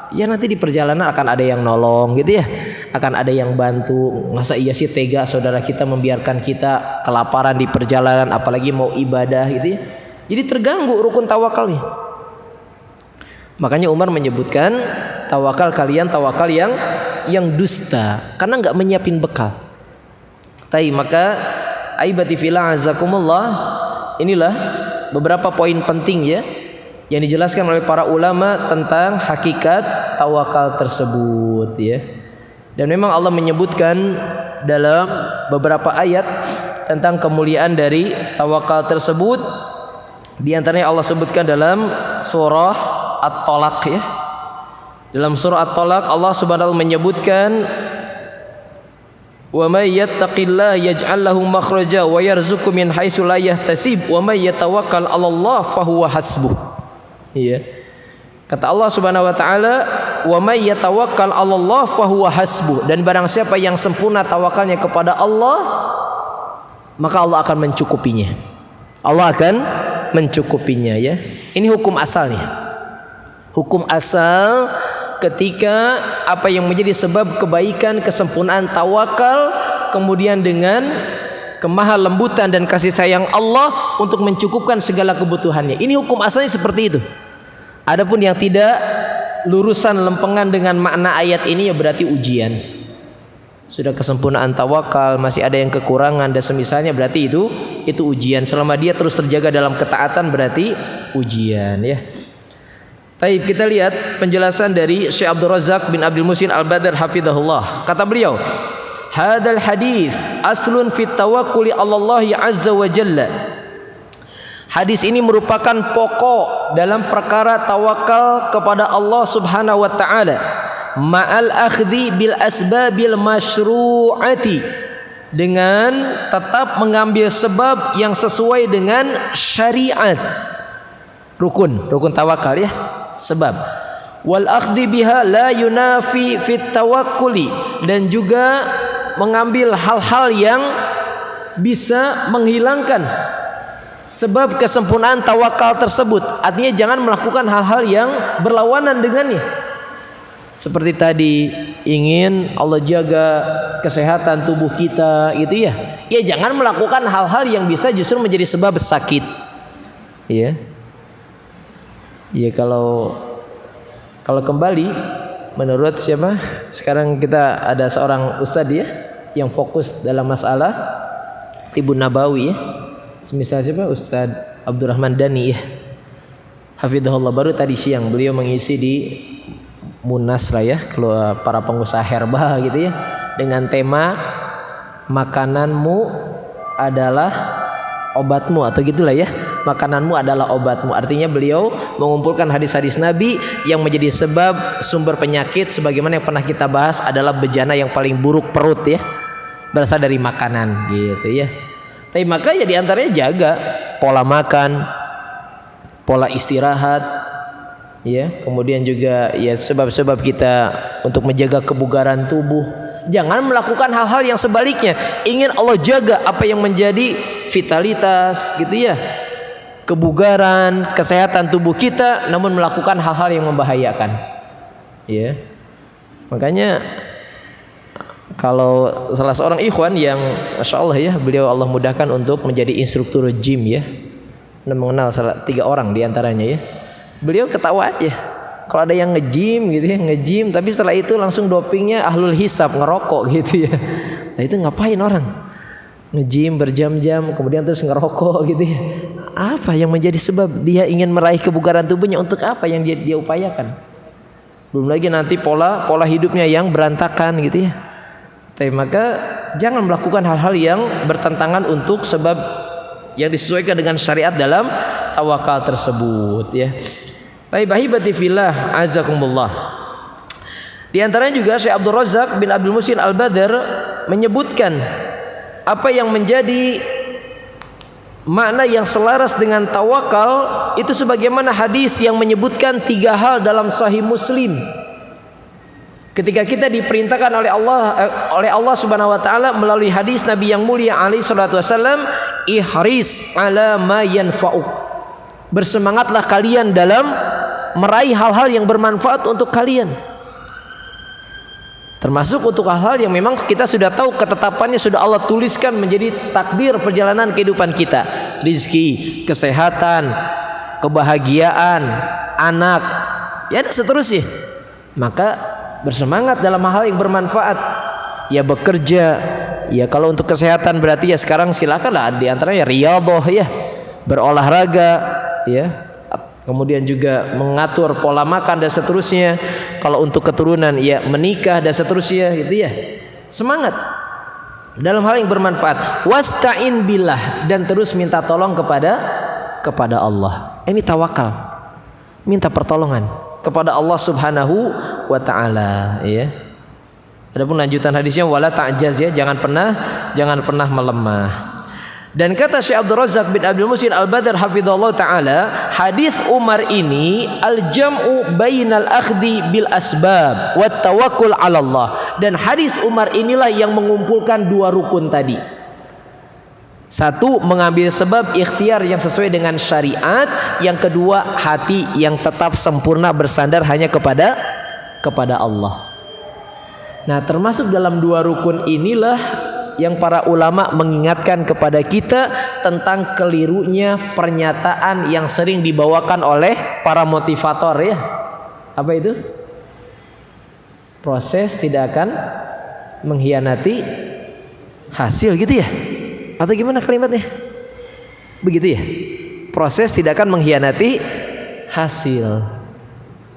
Ya nanti di perjalanan akan ada yang nolong gitu ya, akan ada yang bantu. Masa iya sih tega saudara kita membiarkan kita kelaparan di perjalanan, apalagi mau ibadah gitu ya. Jadi terganggu rukun tawakalnya. Makanya Umar menyebutkan tawakal kalian tawakal yang dusta, karena nggak menyiapin bekal. Tapi maka aibati fillah azakumullah, inilah beberapa poin penting ya yang dijelaskan oleh para ulama tentang hakikat tawakal tersebut ya. Dan memang Allah menyebutkan dalam beberapa ayat tentang kemuliaan dari tawakal tersebut. Di antaranya Allah sebutkan dalam surah At-Talaq ya. Dalam surah At-Talaq Allah Subhanahu wa taala menyebutkan, wa may yattaqillaha yaj'al lahu makhraja wa yarzuqhu min haitsu la yahtasib wa may yatawakkal 'alallahi fahuwa hasbuh. Iya. Kata Allah Subhanahu wa taala, wa may yatawakkal 'alallahi fahuwa hasbuh, dan barang siapa yang sempurna tawakalnya kepada Allah, maka Allah akan mencukupinya. Allah akan mencukupinya ya. Ini hukum asalnya. Hukum asal ketika apa yang menjadi sebab kebaikan, kesempurnaan tawakal, kemudian dengan kemaha lembutan dan kasih sayang Allah untuk mencukupkan segala kebutuhannya. Ini hukum asalnya seperti itu. Adapun yang tidak lurusan lempengan dengan makna ayat ini ya berarti ujian. Sudah kesempurnaan tawakal, masih ada yang kekurangan dan semisalnya, berarti itu ujian. Selama dia terus terjaga dalam ketaatan berarti ujian ya. Baik, kita lihat penjelasan dari Syekh Abdul Razak bin Abdul Muhsin Al-Badr hafizahullah. Kata beliau, hadal hadis aslun fit tawakkuli 'ala Allah azza wa jalla. Hadis ini merupakan pokok dalam perkara tawakal kepada Allah Subhanahu wa taala, ma'al akhdhi bil asbabil masyru'ati, dengan tetap mengambil sebab yang sesuai dengan syariat. Rukun tawakal ya, sebab. Wal akhdhi biha la yunafi fit tawakkuli, dan juga mengambil hal-hal yang bisa menghilangkan sebab kesempurnaan tawakal tersebut. Artinya jangan melakukan hal-hal yang berlawanan dengannya. Seperti tadi ingin Allah jaga kesehatan tubuh kita gitu ya. Ya jangan melakukan hal-hal yang bisa justru menjadi sebab sakit. Ya. Ya kalau kembali menurut siapa? Sekarang kita ada seorang ustadz ya yang fokus dalam masalah Tibbun Nabawi ya. Semisal siapa? Ustadz Abdurrahman Dani ya. Hafidhahullah, baru tadi siang beliau mengisi di Munas lah ya, para pengusaha herba gitu ya, dengan tema makananmu adalah obatmu atau gitulah ya. Makananmu adalah obatmu. Artinya beliau mengumpulkan hadis-hadis Nabi yang menjadi sebab sumber penyakit sebagaimana yang pernah kita bahas adalah bejana yang paling buruk perut ya, berasal dari makanan gitu ya. Tapi maka ya diantaranya jaga pola makan, pola istirahat ya, kemudian juga ya sebab-sebab kita untuk menjaga kebugaran tubuh. Jangan melakukan hal-hal yang sebaliknya. Ingin Allah jaga apa yang menjadi vitalitas gitu ya, kebugaran, kesehatan tubuh kita, namun melakukan hal-hal yang membahayakan. Ya. Makanya kalau salah seorang ikhwan yang Masya Allah ya, beliau Allah mudahkan untuk menjadi instruktur gym ya, mengenal 3 orang diantaranya ya. Beliau ketawa aja kalau ada yang nge-gym gitu ya, nge-gym tapi setelah itu langsung dopingnya ahlul hisab, ngerokok gitu ya. Nah itu ngapain orang nge-gym berjam-jam kemudian terus ngerokok gitu ya? Apa yang menjadi sebab dia ingin meraih kebugaran tubuhnya? Untuk apa yang dia upayakan? Belum lagi nanti pola hidupnya yang berantakan gitu ya. Tapi maka jangan melakukan hal-hal yang bertentangan untuk sebab yang disesuaikan dengan syariat dalam tawakal tersebut ya. Tapi bahibati fillah azakumullah. Di antaranya juga Syekh Abdul Razak bin Abdul Muhsin Al-Badr menyebutkan apa yang menjadi makna yang selaras dengan tawakal itu sebagaimana hadis yang menyebutkan 3 hal dalam Sahih Muslim. Ketika kita diperintahkan oleh Allah Subhanahu wa taala melalui hadis Nabi yang mulia alaihi salatu wasallam, ihris ala ma yanfa'uk. Bersemangatlah kalian dalam meraih hal-hal yang bermanfaat untuk kalian. Termasuk untuk hal-hal yang memang kita sudah tahu ketetapannya sudah Allah tuliskan menjadi takdir perjalanan kehidupan kita. Rizki, kesehatan, kebahagiaan, anak, ya dan seterusnya. Maka bersemangat dalam hal yang bermanfaat. Ya bekerja, ya kalau untuk kesehatan berarti ya sekarang silakanlah di antaranya riyadhah ya, berolahraga ya. Kemudian juga mengatur pola makan dan seterusnya. Kalau untuk keturunan ya menikah dan seterusnya gitu ya. Semangat dalam hal yang bermanfaat. Wasta'in billah, dan terus minta tolong kepada Allah. Ini tawakal. Minta pertolongan kepada Allah Subhanahu wa taala ya. Adapun lanjutan hadisnya wala ta'jaz ya, jangan pernah melemah. Dan kata Syekh Abdul Razak bin Abdul Muhsin Al-Badr hafizallahu taala, hadis Umar ini al-jam'u bainal akhdhi bil asbab wat tawakkul 'ala Allah. Dan hadis Umar inilah yang mengumpulkan 2 rukun tadi. 1, mengambil sebab ikhtiar yang sesuai dengan syariat. Yang kedua, hati yang tetap sempurna bersandar hanya kepada Allah. Nah, termasuk dalam 2 rukun inilah yang para ulama mengingatkan kepada kita tentang kelirunya pernyataan yang sering dibawakan oleh para motivator ya. Apa itu? Proses tidak akan mengkhianati hasil gitu ya? Atau gimana kalimatnya? Begitu ya? Proses tidak akan mengkhianati hasil.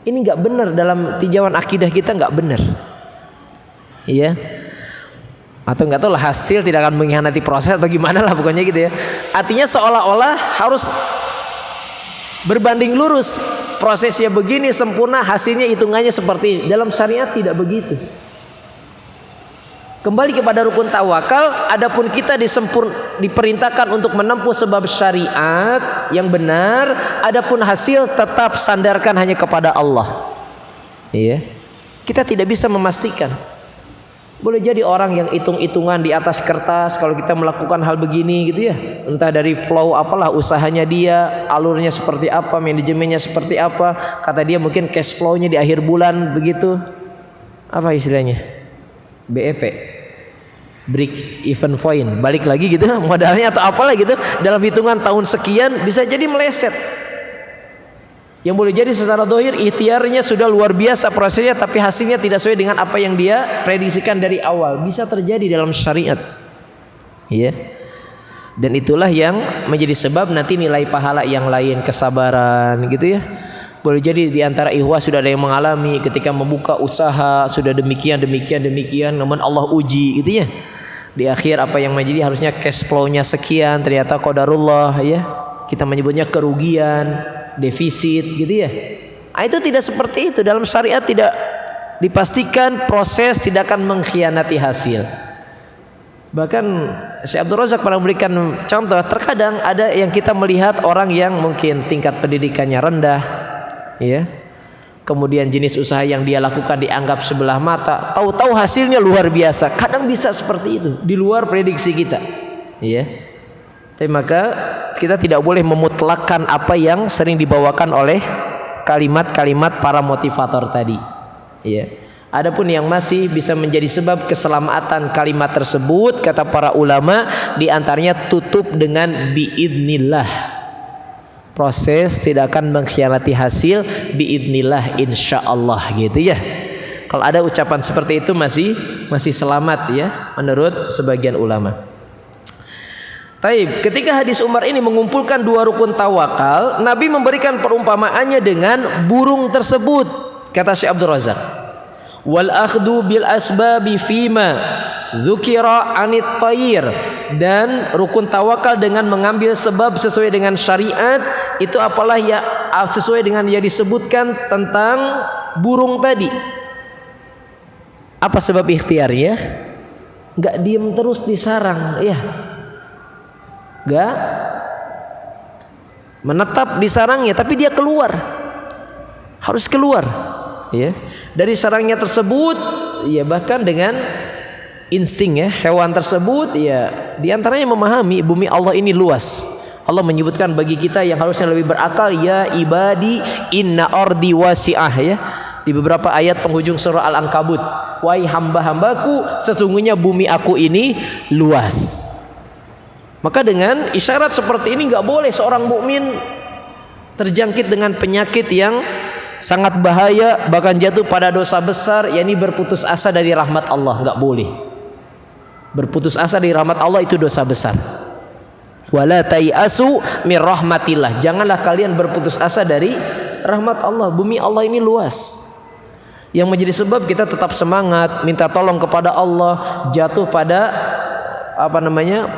Ini nggak benar dalam tinjauan akidah kita, nggak benar. Iya. Atau nggak tahu lah, hasil tidak akan mengkhianati proses atau gimana lah pokoknya gitu ya. Artinya seolah-olah harus berbanding lurus, prosesnya begini sempurna, hasilnya hitungannya seperti ini. Dalam syariat tidak begitu. Kembali kepada rukun tawakal, adapun kita diperintahkan untuk menempuh sebab syariat yang benar, adapun hasil tetap sandarkan hanya kepada Allah. Iya. Kita tidak bisa memastikan. Boleh jadi orang yang hitung-hitungan di atas kertas kalau kita melakukan hal begini gitu ya. Entah dari flow apalah usahanya dia, alurnya seperti apa, manajemennya seperti apa. Kata dia mungkin cash flow-nya di akhir bulan begitu. apa istilahnya? BEP, break even point, balik lagi gitu modalnya atau apalah gitu, dalam hitungan tahun sekian bisa jadi meleset. Yang boleh jadi secara dohir ikhtiarnya sudah luar biasa prosesnya, tapi hasilnya tidak sesuai dengan apa yang dia prediksikan dari awal. Bisa terjadi dalam syariat, ya. Dan itulah yang menjadi sebab nanti nilai pahala yang lain, kesabaran gitu ya. Boleh jadi di antara ikhwah sudah ada yang mengalami ketika membuka usaha sudah demikian, namun Allah uji gitu ya. Di akhir apa yang menjadi harusnya cash flow-nya sekian, ternyata qadarullah ya. Kita menyebutnya kerugian, defisit gitu ya. Nah, itu tidak seperti itu. Dalam syariat tidak dipastikan proses tidak akan mengkhianati hasil. Bahkan Syekh Abdul Razak pernah memberikan contoh, terkadang ada yang kita melihat orang yang mungkin tingkat pendidikannya rendah, ya, kemudian jenis usaha yang dia lakukan dianggap sebelah mata, tahu-tahu hasilnya luar biasa. Kadang bisa seperti itu, di luar prediksi kita, ya. Tapi maka kita tidak boleh memutlakkan apa yang sering dibawakan oleh kalimat-kalimat para motivator tadi, ya. Adapun yang masih bisa menjadi sebab keselamatan kalimat tersebut, kata para ulama, diantaranya tutup dengan biidnillah. Proses tidak akan mengkhianati hasil, biidnillah, insyaallah gitu ya. Kalau ada ucapan seperti itu masih selamat ya, menurut sebagian ulama. Taib, ketika hadis Umar ini mengumpulkan dua rukun tawakal, Nabi memberikan perumpamaannya dengan burung tersebut, kata Syekh Abdul Razak. Wal akhdu bil asbabi fima dzukira anit tayir, dan rukun tawakal dengan mengambil sebab sesuai dengan syariat, itu apalah ya sesuai dengan yang disebutkan tentang burung tadi. Apa sebab ikhtiarnya? Enggak diem terus di sarang, ya. Enggak menetap di sarangnya, tapi dia keluar. Harus keluar, ya. Dari sarangnya tersebut, ya, bahkan dengan insting ya, hewan tersebut ya diantaranya memahami bumi Allah ini luas. Allah menyebutkan bagi kita yang harusnya lebih berakal, ya ibadi inna ardi wasi'ah ya. Di beberapa ayat penghujung surah Al-Ankabut, wahai hamba-hambaku, sesungguhnya bumi aku ini luas. Maka dengan isyarat seperti ini nggak boleh seorang mukmin terjangkit dengan penyakit yang sangat bahaya, bahkan jatuh pada dosa besar, yakni berputus asa dari rahmat Allah. Enggak boleh. Berputus asa dari rahmat Allah itu dosa besar. Wala tayasu mir rahmatillah. Janganlah kalian berputus asa dari rahmat Allah. Bumi Allah ini luas. Yang menjadi sebab kita tetap semangat, minta tolong kepada Allah, jatuh pada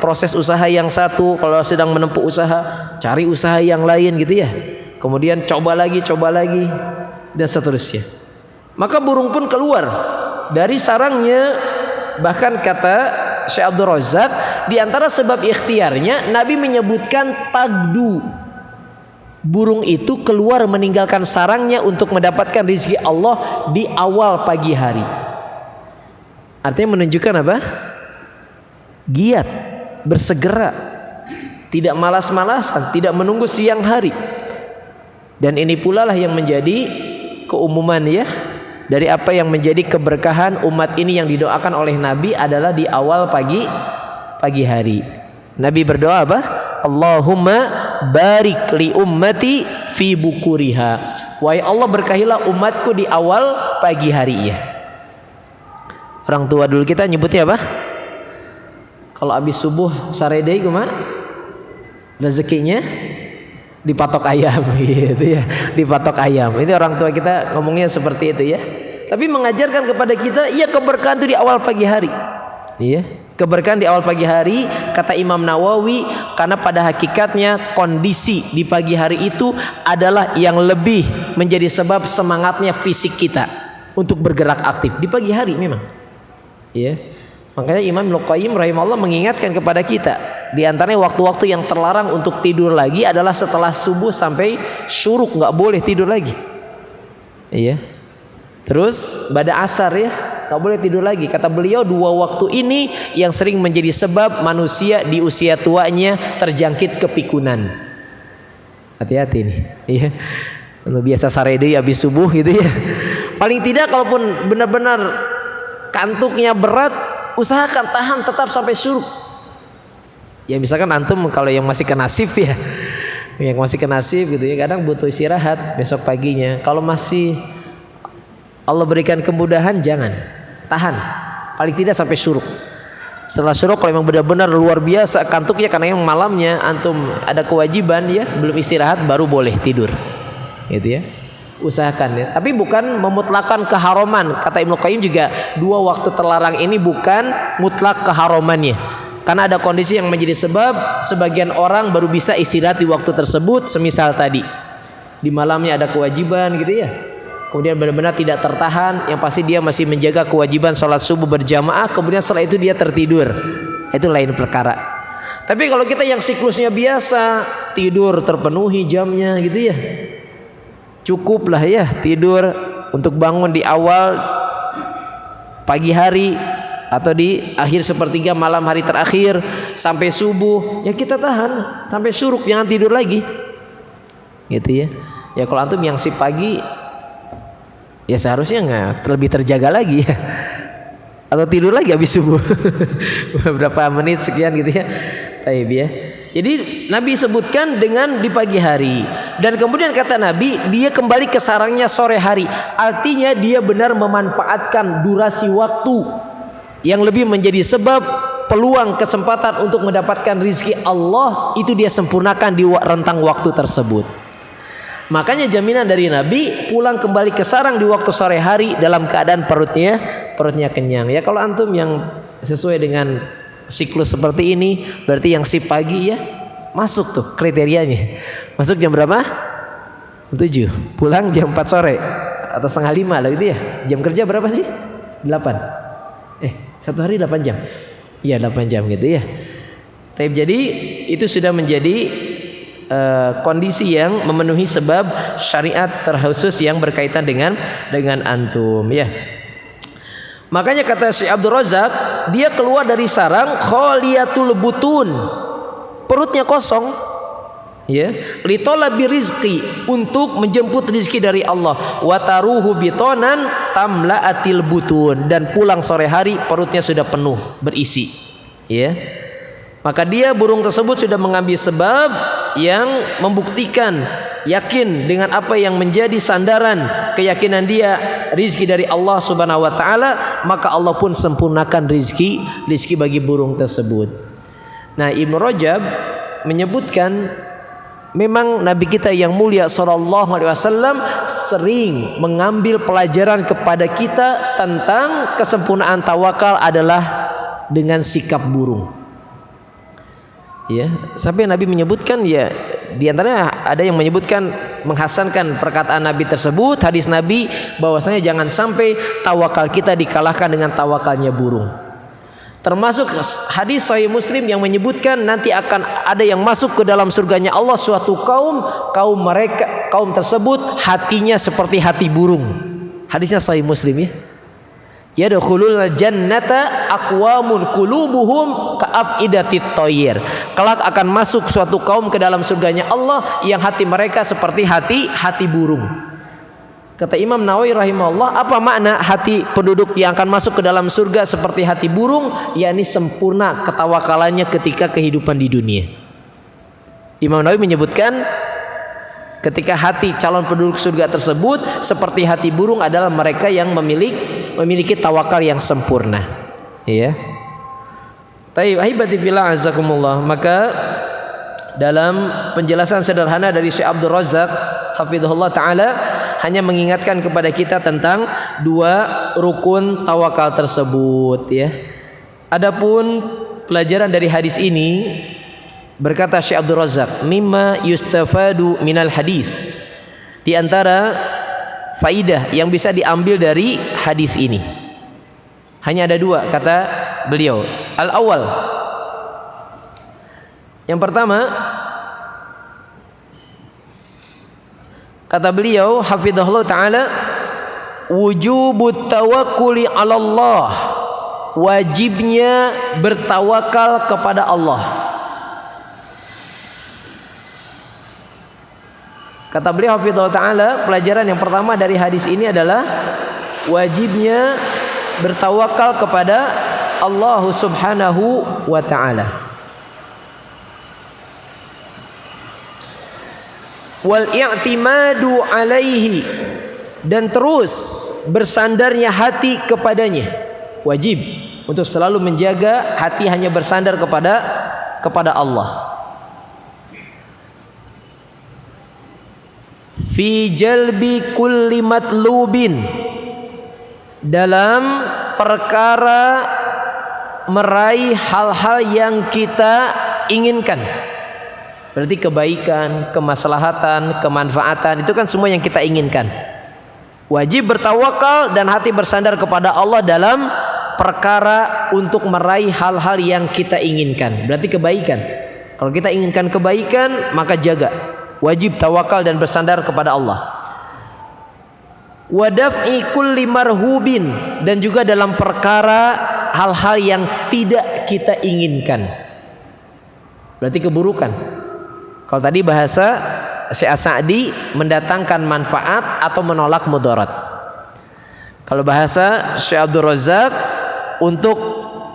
proses usaha yang satu. Kalau sedang menempuh usaha, cari usaha yang lain gitu ya. Kemudian coba lagi dan seterusnya. Maka burung pun keluar dari sarangnya. Bahkan kata Syekh Abdul Razak, di antara sebab ikhtiarnya Nabi menyebutkan tagdu. Burung itu keluar meninggalkan sarangnya untuk mendapatkan rezeki Allah di awal pagi hari. Artinya menunjukkan apa? Giat, bersegera, tidak malas-malasan, tidak menunggu siang hari. Dan ini pula lah yang menjadi keumuman ya, dari apa yang menjadi keberkahan umat ini yang didoakan oleh Nabi adalah di awal pagi hari. Nabi berdoa apa? Allahumma barik li ummati fi bukuriha. Wahai Allah, berkahilah umatku di awal pagi hari ya. Orang tua dulu kita nyebutnya apa? Kalau habis subuh saredei kumaha? Rezekinya dipatok ayam gitu ya, dipatok ayam. Ini orang tua kita ngomongnya seperti itu ya. Tapi mengajarkan kepada kita, iya, keberkahan itu di awal pagi hari. Iya, keberkahan di awal pagi hari, kata Imam Nawawi, karena pada hakikatnya kondisi di pagi hari itu adalah yang lebih menjadi sebab semangatnya fisik kita untuk bergerak aktif di pagi hari memang. Iya. Makanya Imam Ibnu Qayyim rahimahullah mengingatkan kepada kita, di antaranya waktu-waktu yang terlarang untuk tidur lagi adalah setelah subuh sampai syuruk, nggak boleh tidur lagi. Iya. Terus pada asar ya, nggak boleh tidur lagi. Kata beliau, dua waktu ini yang sering menjadi sebab manusia di usia tuanya terjangkit kepikunan. Hati-hati nih. Iya. Biasa sarede habis subuh gitu ya. Paling tidak kalaupun benar-benar kantuknya berat, usahakan tahan tetap sampai syuruk. Ya misalkan antum kalau yang masih kena shift ya, yang masih kena shift gitu ya, kadang butuh istirahat besok paginya. Kalau masih Allah berikan kemudahan, jangan, tahan paling tidak sampai syuruk. Setelah syuruk kalau memang benar-benar luar biasa kantuknya karena yang malamnya antum ada kewajiban ya, belum istirahat, baru boleh tidur gitu ya, usahakan ya. Tapi bukan memutlakan keharaman. Kata Ibnu Qayyim juga, 2 waktu terlarang ini bukan mutlak keharamannya, karena ada kondisi yang menjadi sebab sebagian orang baru bisa istirahat di waktu tersebut. Semisal tadi di malamnya ada kewajiban gitu ya, kemudian benar-benar tidak tertahan, yang pasti dia masih menjaga kewajiban sholat subuh berjamaah, kemudian setelah itu dia tertidur, itu lain perkara. Tapi kalau kita yang siklusnya biasa, tidur terpenuhi jamnya gitu ya, cukup lah ya tidur untuk bangun di awal pagi hari atau di akhir sepertiga malam hari terakhir sampai subuh, ya kita tahan sampai syuruk, jangan tidur lagi gitu ya. Ya kalau antum yang si pagi, ya seharusnya nggak lebih terjaga lagi ya, atau tidur lagi habis subuh beberapa menit sekian gitu ya. Taib ya. Jadi Nabi sebutkan dengan di pagi hari, dan kemudian kata Nabi dia kembali ke sarangnya sore hari. Artinya dia benar memanfaatkan durasi waktu yang lebih menjadi sebab peluang kesempatan untuk mendapatkan rizki Allah itu dia sempurnakan di rentang waktu tersebut. Makanya jaminan dari Nabi pulang kembali ke sarang di waktu sore hari dalam keadaan perutnya kenyang. Ya kalau antum yang sesuai dengan siklus seperti ini, berarti yang si pagi ya masuk tuh kriterianya. Masuk jam berapa? 7. Pulang jam 4 sore atau setengah 5 lah gitu ya. Jam kerja berapa sih? 8. Satu hari 8 jam. Iya 8 jam gitu ya. Tapi jadi itu sudah menjadi kondisi yang memenuhi sebab syariat terkhusus yang berkaitan dengan antum ya. Makanya kata Syekh Abdul Razak, dia keluar dari sarang khaliyatul butun, perutnya kosong ya, litolabi rizqi, untuk menjemput rizki dari Allah, wataruhu bitonan tamlaatil butun, dan pulang sore hari perutnya sudah penuh berisi ya. Maka dia burung tersebut sudah mengambil sebab yang membuktikan yakin dengan apa yang menjadi sandaran keyakinan dia rizki dari Allah Subhanahu wa taala, maka Allah pun sempurnakan rizki bagi burung tersebut. Nah, Ibnu Rajab menyebutkan memang Nabi kita yang mulia sallallahu alaihi wasallam sering mengambil pelajaran kepada kita tentang kesempurnaan tawakal adalah dengan sikap burung. Ya, sampai Nabi menyebutkan ya, diantaranya ada yang menyebutkan menghasankan perkataan Nabi tersebut, hadis Nabi bahwasanya jangan sampai tawakal kita dikalahkan dengan tawakalnya burung. Termasuk hadis Sahih Muslim yang menyebutkan nanti akan ada yang masuk ke dalam surganya Allah suatu kaum tersebut hatinya seperti hati burung. Hadisnya Sahih Muslim ya. Yadkhulul jannata aqwamun qulubuhum ka'afidatit thayyir. Kelak akan masuk suatu kaum ke dalam surganya Allah yang hati mereka seperti hati burung. Kata Imam Nawawi rahimahullah, apa makna hati penduduk yang akan masuk ke dalam surga seperti hati burung? Yakni sempurna ketawakalannya ketika kehidupan di dunia. Imam Nawawi menyebutkan ketika hati calon penduduk surga tersebut seperti hati burung adalah mereka yang memiliki tawakal yang sempurna. Ya. Taib ahibati fillah azakumullah. Maka dalam penjelasan sederhana dari Syekh Abdul Razak hafizahullah taala hanya mengingatkan kepada kita tentang 2 rukun tawakal tersebut ya. Adapun pelajaran dari hadis ini, berkata Syekh Abdul Razak, mimma yustafadu minal hadis, di antara faidah yang bisa diambil dari hadis ini hanya ada 2, kata beliau. Al-awwal, yang pertama, kata beliau hafizahullah taala, wujubut tawakkuli 'ala Allah, wajibnya bertawakal kepada Allah. Kata beliau hafizahullah taala, pelajaran yang pertama dari hadis ini adalah wajibnya bertawakal kepada Allah Subhanahu wa ta'ala. Wal i'timadu alaihi, dan terus bersandarnya hati kepadanya. Wajib untuk selalu menjaga hati hanya bersandar kepada Allah. Fi jalbi kulli matlubin, dalam perkara meraih hal-hal yang kita inginkan. Berarti kebaikan, kemaslahatan, kemanfaatan, itu kan semua yang kita inginkan. Wajib bertawakal dan hati bersandar kepada Allah dalam perkara untuk meraih hal-hal yang kita inginkan. Berarti kebaikan. Kalau kita inginkan kebaikan, maka jaga. Wajib tawakal dan bersandar kepada Allah. Wa daf'i kulli marhubin, dan juga dalam perkara hal-hal yang tidak kita inginkan. Berarti keburukan. Kalau tadi bahasa Syekh As-Sa'di mendatangkan manfaat atau menolak mudarat. Kalau bahasa Syekh Abdul Razak untuk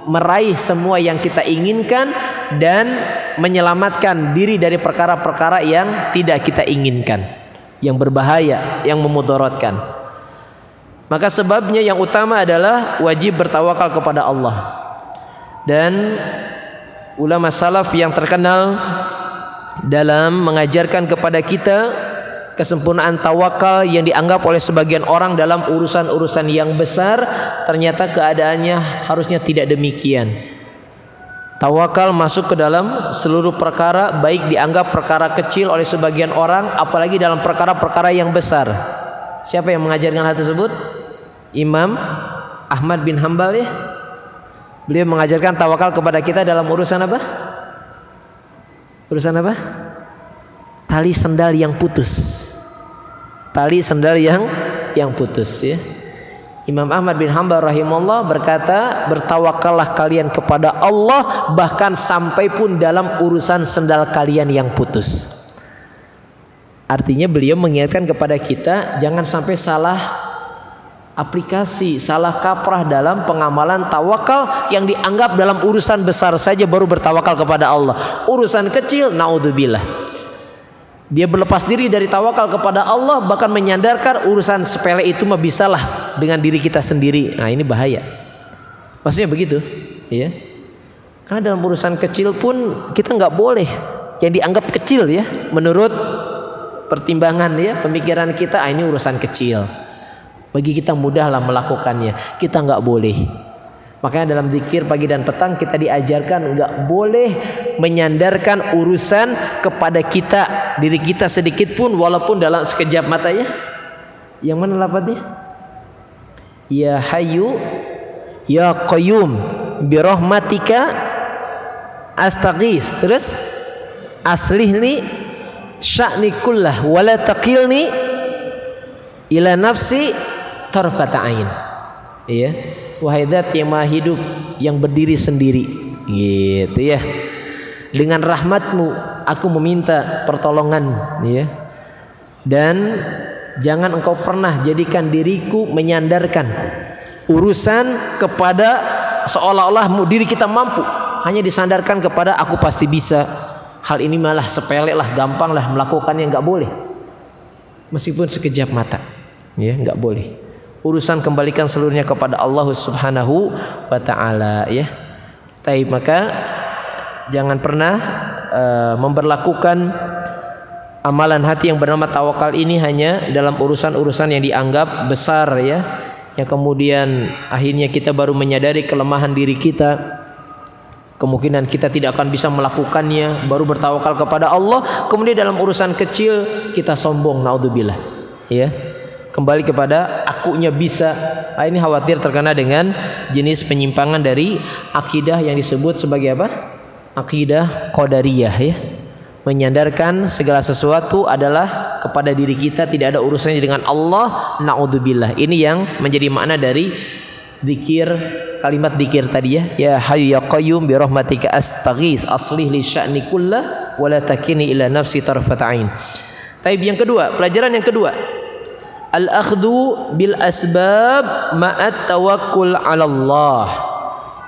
meraih semua yang kita inginkan dan menyelamatkan diri dari perkara-perkara yang tidak kita inginkan, yang berbahaya, yang memudaratkan. Maka sebabnya yang utama adalah wajib bertawakal kepada Allah. Dan ulama salaf yang terkenal dalam mengajarkan kepada kita kesempurnaan tawakal yang dianggap oleh sebagian orang dalam urusan-urusan yang besar, ternyata keadaannya harusnya tidak demikian. Tawakal masuk ke dalam seluruh perkara, baik dianggap perkara kecil oleh sebagian orang, apalagi dalam perkara-perkara yang besar. Siapa yang mengajarkan hal tersebut? Imam Ahmad bin Hanbal, ya. Beliau mengajarkan tawakal kepada kita dalam urusan apa? Urusan apa? Tali sendal yang putus. Tali sendal yang putus, ya. Imam Ahmad bin Hanbal rahimahullah berkata, bertawakallah kalian kepada Allah bahkan sampai pun dalam urusan sendal kalian yang putus. Artinya beliau mengingatkan kepada kita jangan sampai salah aplikasi, salah kaprah dalam pengamalan tawakal yang dianggap dalam urusan besar saja baru bertawakal kepada Allah. Urusan kecil, naudzubillah, dia berlepas diri dari tawakal kepada Allah, bahkan menyandarkan urusan sepele itu mah bisalah dengan diri kita sendiri. Nah, ini bahaya. Maksudnya begitu, ya. Karena dalam urusan kecil pun kita nggak boleh yang dianggap kecil, ya, menurut pertimbangan, ya, pemikiran kita. Ini urusan kecil, bagi kita mudahlah melakukannya. Kita nggak boleh. Makanya dalam zikir pagi dan petang kita diajarkan nggak boleh menyandarkan urusan kepada kita, diri kita sedikit pun, walaupun dalam sekejap mata, ya. Yang mana lafadznya? Ya Hayyu Ya Qayyum bi rahmatika astaghis. Terus aslihni sya'ni kullah wa la taqilni ila nafsi tarfata ain. Iya. Wahai zat yang maha hidup, yang berdiri sendiri, gitu, ya. Dengan rahmatmu aku meminta pertolongan, ya. Dan jangan engkau pernah jadikan diriku menyandarkan urusan kepada seolah-olah diri kita mampu, hanya disandarkan kepada aku pasti bisa. Hal ini malah sepele lah, gampang lah melakukannya. Nggak boleh, meskipun sekejap mata, ya, nggak boleh. Urusan kembalikan seluruhnya kepada Allah Subhanahu wa ta'ala, ya. Taib, maka jangan pernah memberlakukan amalan hati yang bernama tawakal ini hanya dalam urusan-urusan yang dianggap besar, ya, yang kemudian akhirnya kita baru menyadari kelemahan diri kita, kemungkinan kita tidak akan bisa melakukannya, baru bertawakal kepada Allah. Kemudian dalam urusan kecil kita sombong, naudzubillah, ya, kembali kepada akunya bisa. Ini khawatir terkena dengan jenis penyimpangan dari akidah yang disebut sebagai apa? Akidah Qadariyah, ya. Menyandarkan segala sesuatu adalah kepada diri kita, tidak ada urusannya dengan Allah, naudzubillah. Ini yang menjadi makna dari zikir, kalimat zikir tadi, ya. Ya Hayyu Ya Qayyum bi rahmatika astaghis aslih li sya'ni kullah wa la takilni ila nafsi tarfata ain. Taib, yang kedua, pelajaran yang kedua, al-akhdhu bil asbab ma'at tawakkul 'ala Allah.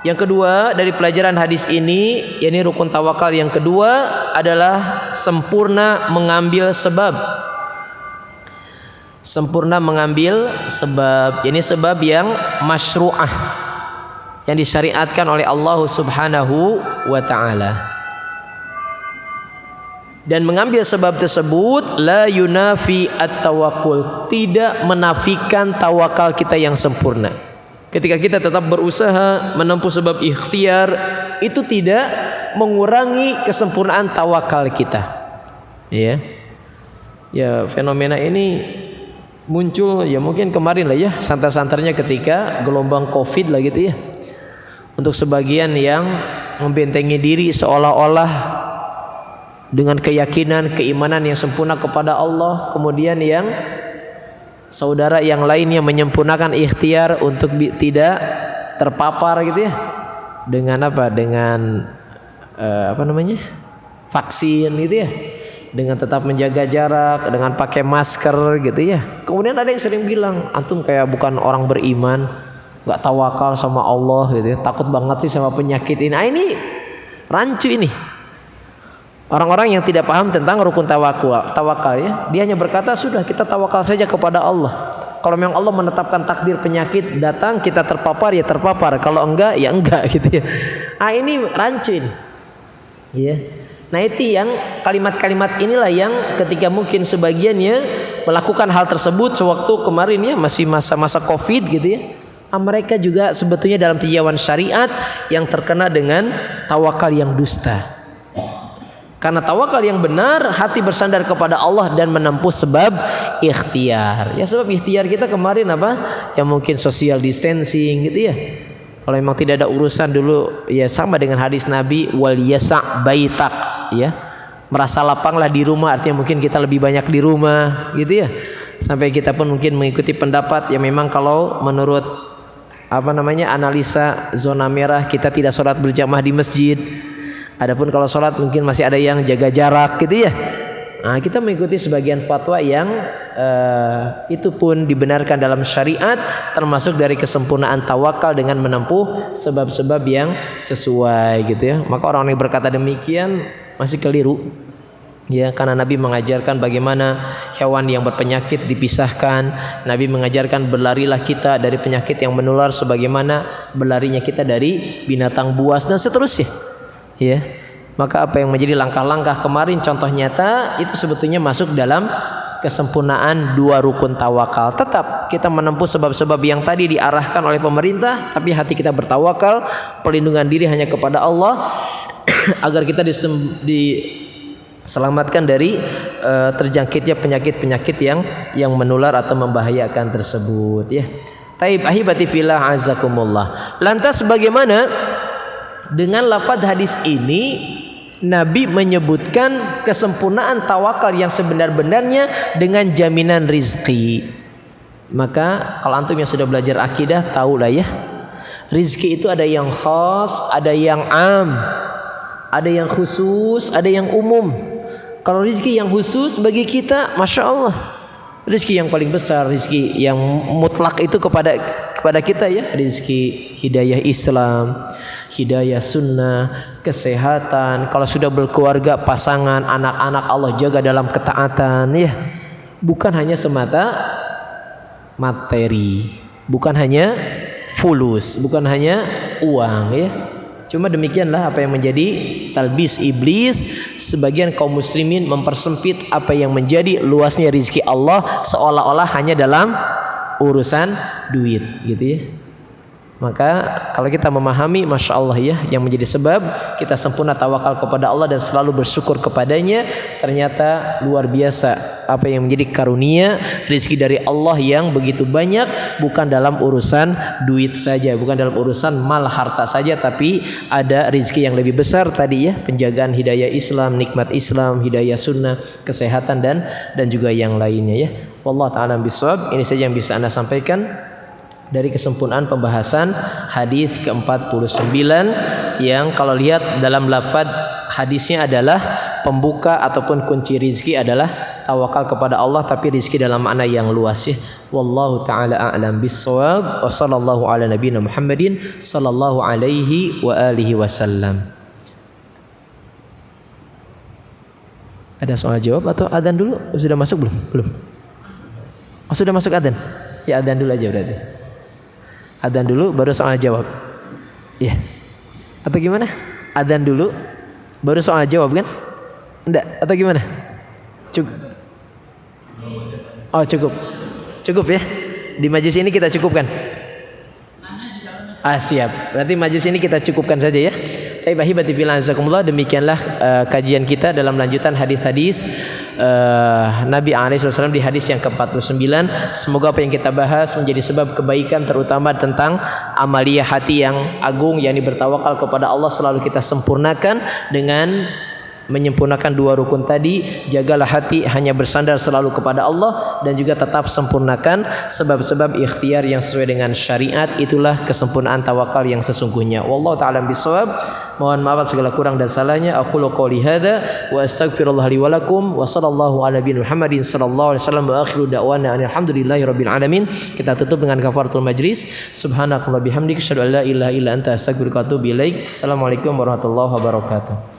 Yang kedua dari pelajaran hadis ini, yakni rukun tawakal yang kedua adalah sempurna mengambil sebab. Sempurna mengambil sebab, yakni sebab yang masyru'ah, yang disyariatkan oleh Allah Subhanahu wa taala. Dan mengambil sebab tersebut la yunafi at-tawakkul, tidak menafikan tawakal kita yang sempurna. Ketika kita tetap berusaha menempuh sebab ikhtiar, itu tidak mengurangi kesempurnaan tawakal kita. Ya. Ya, fenomena ini muncul ya mungkin kemarin lah ya, santar-santarnya ketika gelombang Covid lah gitu ya. Untuk sebagian yang membentengi diri seolah-olah dengan keyakinan, keimanan yang sempurna kepada Allah, kemudian yang saudara yang lainnya menyempurnakan ikhtiar untuk tidak terpapar gitu ya, dengan apa? Dengan vaksin gitu ya, dengan tetap menjaga jarak, dengan pakai masker gitu ya. Kemudian ada yang sering bilang, antum kayak bukan orang beriman, nggak tawakal sama Allah gitu ya, takut banget sih sama penyakit ini. Ini rancu ini. Orang-orang yang tidak paham tentang rukun tawakal ya, dia hanya berkata sudah kita tawakal saja kepada Allah. Kalau memang Allah menetapkan takdir penyakit datang, kita terpapar ya terpapar, kalau enggak ya enggak gitu ya. Ini rancu ini. Ya. Nah itu yang kalimat-kalimat inilah yang ketika mungkin sebagiannya melakukan hal tersebut sewaktu kemarin ya masih masa-masa Covid gitu ya. Mereka juga sebetulnya dalam tinjauan syariat yang terkena dengan tawakal yang dusta. Karena tawakal yang benar, hati bersandar kepada Allah dan menempuh sebab ikhtiar. Ya sebab ikhtiar kita kemarin apa? Ya mungkin social distancing gitu ya. Kalau memang tidak ada urusan dulu ya sama dengan hadis Nabi wal yasa' baitak ya. Merasa lapanglah di rumah, artinya mungkin kita lebih banyak di rumah gitu ya. Sampai kita pun mungkin mengikuti pendapat ya memang kalau menurut analisa zona merah kita tidak sholat berjamaah di masjid. Adapun kalau sholat mungkin masih ada yang jaga jarak gitu ya. Nah, kita mengikuti sebagian fatwa yang itu pun dibenarkan dalam syariat, termasuk dari kesempurnaan tawakal dengan menempuh sebab-sebab yang sesuai gitu ya. Maka orang yang berkata demikian masih keliru. Ya, karena Nabi mengajarkan bagaimana hewan yang berpenyakit dipisahkan. Nabi mengajarkan berlarilah kita dari penyakit yang menular sebagaimana berlarinya kita dari binatang buas dan seterusnya. Ya, maka apa yang menjadi langkah-langkah kemarin contoh nyata itu sebetulnya masuk dalam kesempurnaan dua rukun tawakal. Tetap kita menempuh sebab-sebab yang tadi diarahkan oleh pemerintah, tapi hati kita bertawakal, perlindungan diri hanya kepada Allah agar kita diselamatkan dari terjangkitnya penyakit-penyakit yang menular atau membahayakan tersebut ya. Taib ahibati fillah azakumullah. Lantas bagaimana dengan lafaz hadis ini Nabi menyebutkan kesempurnaan tawakal yang sebenar-benarnya dengan jaminan rizki. Maka kalau antum yang sudah belajar akidah tahulah ya, rizki itu ada yang khas, ada yang am, ada yang khusus, ada yang umum. Kalau rizki yang khusus bagi kita, masya Allah, rizki yang paling besar, rizki yang mutlak itu kepada kita ya, rizki hidayah Islam, hidayah sunnah, kesehatan. Kalau sudah berkeluarga, pasangan, anak-anak Allah jaga dalam ketaatan ya. Bukan hanya semata materi, bukan hanya fulus, bukan hanya uang ya. Cuma demikianlah apa yang menjadi talbis iblis. Sebagian kaum muslimin mempersempit apa yang menjadi luasnya rizki Allah seolah-olah hanya dalam urusan duit gitu ya. Maka kalau kita memahami, masya Allah ya, yang menjadi sebab kita sempurna tawakal kepada Allah dan selalu bersyukur kepadanya, ternyata luar biasa apa yang menjadi karunia rezeki dari Allah yang begitu banyak, bukan dalam urusan duit saja, bukan dalam urusan mal harta saja, tapi ada rezeki yang lebih besar tadi ya, penjagaan hidayah Islam, nikmat Islam, hidayah sunnah, kesehatan dan juga yang lainnya ya. Wallahu ta'ala bishawab. Ini saja yang bisa Anda sampaikan dari kesempurnaan pembahasan hadis ke-49 yang kalau lihat dalam lafaz hadisnya adalah pembuka ataupun kunci rizki adalah tawakal kepada Allah tapi rizki dalam makna yang luas ya. Wallahu taala a'lam bissawab. Wa sallallahu ala nabiyina Muhammadin sallallahu alaihi wa alihi wasallam. Ada soal jawab atau adzan dulu? Sudah masuk belum? Belum. Oh, sudah masuk adzan. Ya adzan dulu aja berarti. Adzan dulu baru soal jawab. Ya. Atau gimana? Adzan dulu baru soal jawab kan? Enggak, atau gimana? Cukup. Oh, cukup. Cukup ya. Di majlis ini kita cukupkan. Siap. Berarti majlis ini kita cukupkan saja ya. Ahibati fillah, demikianlah kajian kita dalam lanjutan hadis-hadis Nabi SAW di hadis yang ke-49. Semoga apa yang kita bahas menjadi sebab kebaikan, terutama tentang amalia hati yang agung, yakni bertawakal kepada Allah, selalu kita sempurnakan dengan menyempurnakan dua rukun tadi. Jagalah hati hanya bersandar selalu kepada Allah, dan juga tetap sempurnakan sebab-sebab ikhtiar yang sesuai dengan syariat. Itulah kesempurnaan tawakal yang sesungguhnya. Wallahu ta'ala bisawab. Mohon maaf segala kurang dan salahnya. Aqulu qouli hadza wa astaghfirullah li wa lakum wa sallallahu ala nabiyina Muhammadin sallallahu alaihi wasallam wa akhiru da'wana alhamdulillahi rabbil alamin. Kita tutup dengan kafaratul majlis. Subhanakallah bihamdika asyhadu an la ilaha illa anta astaghfiruka wa atubu ilaik. Assalamualaikum warahmatullahi wabarakatuh.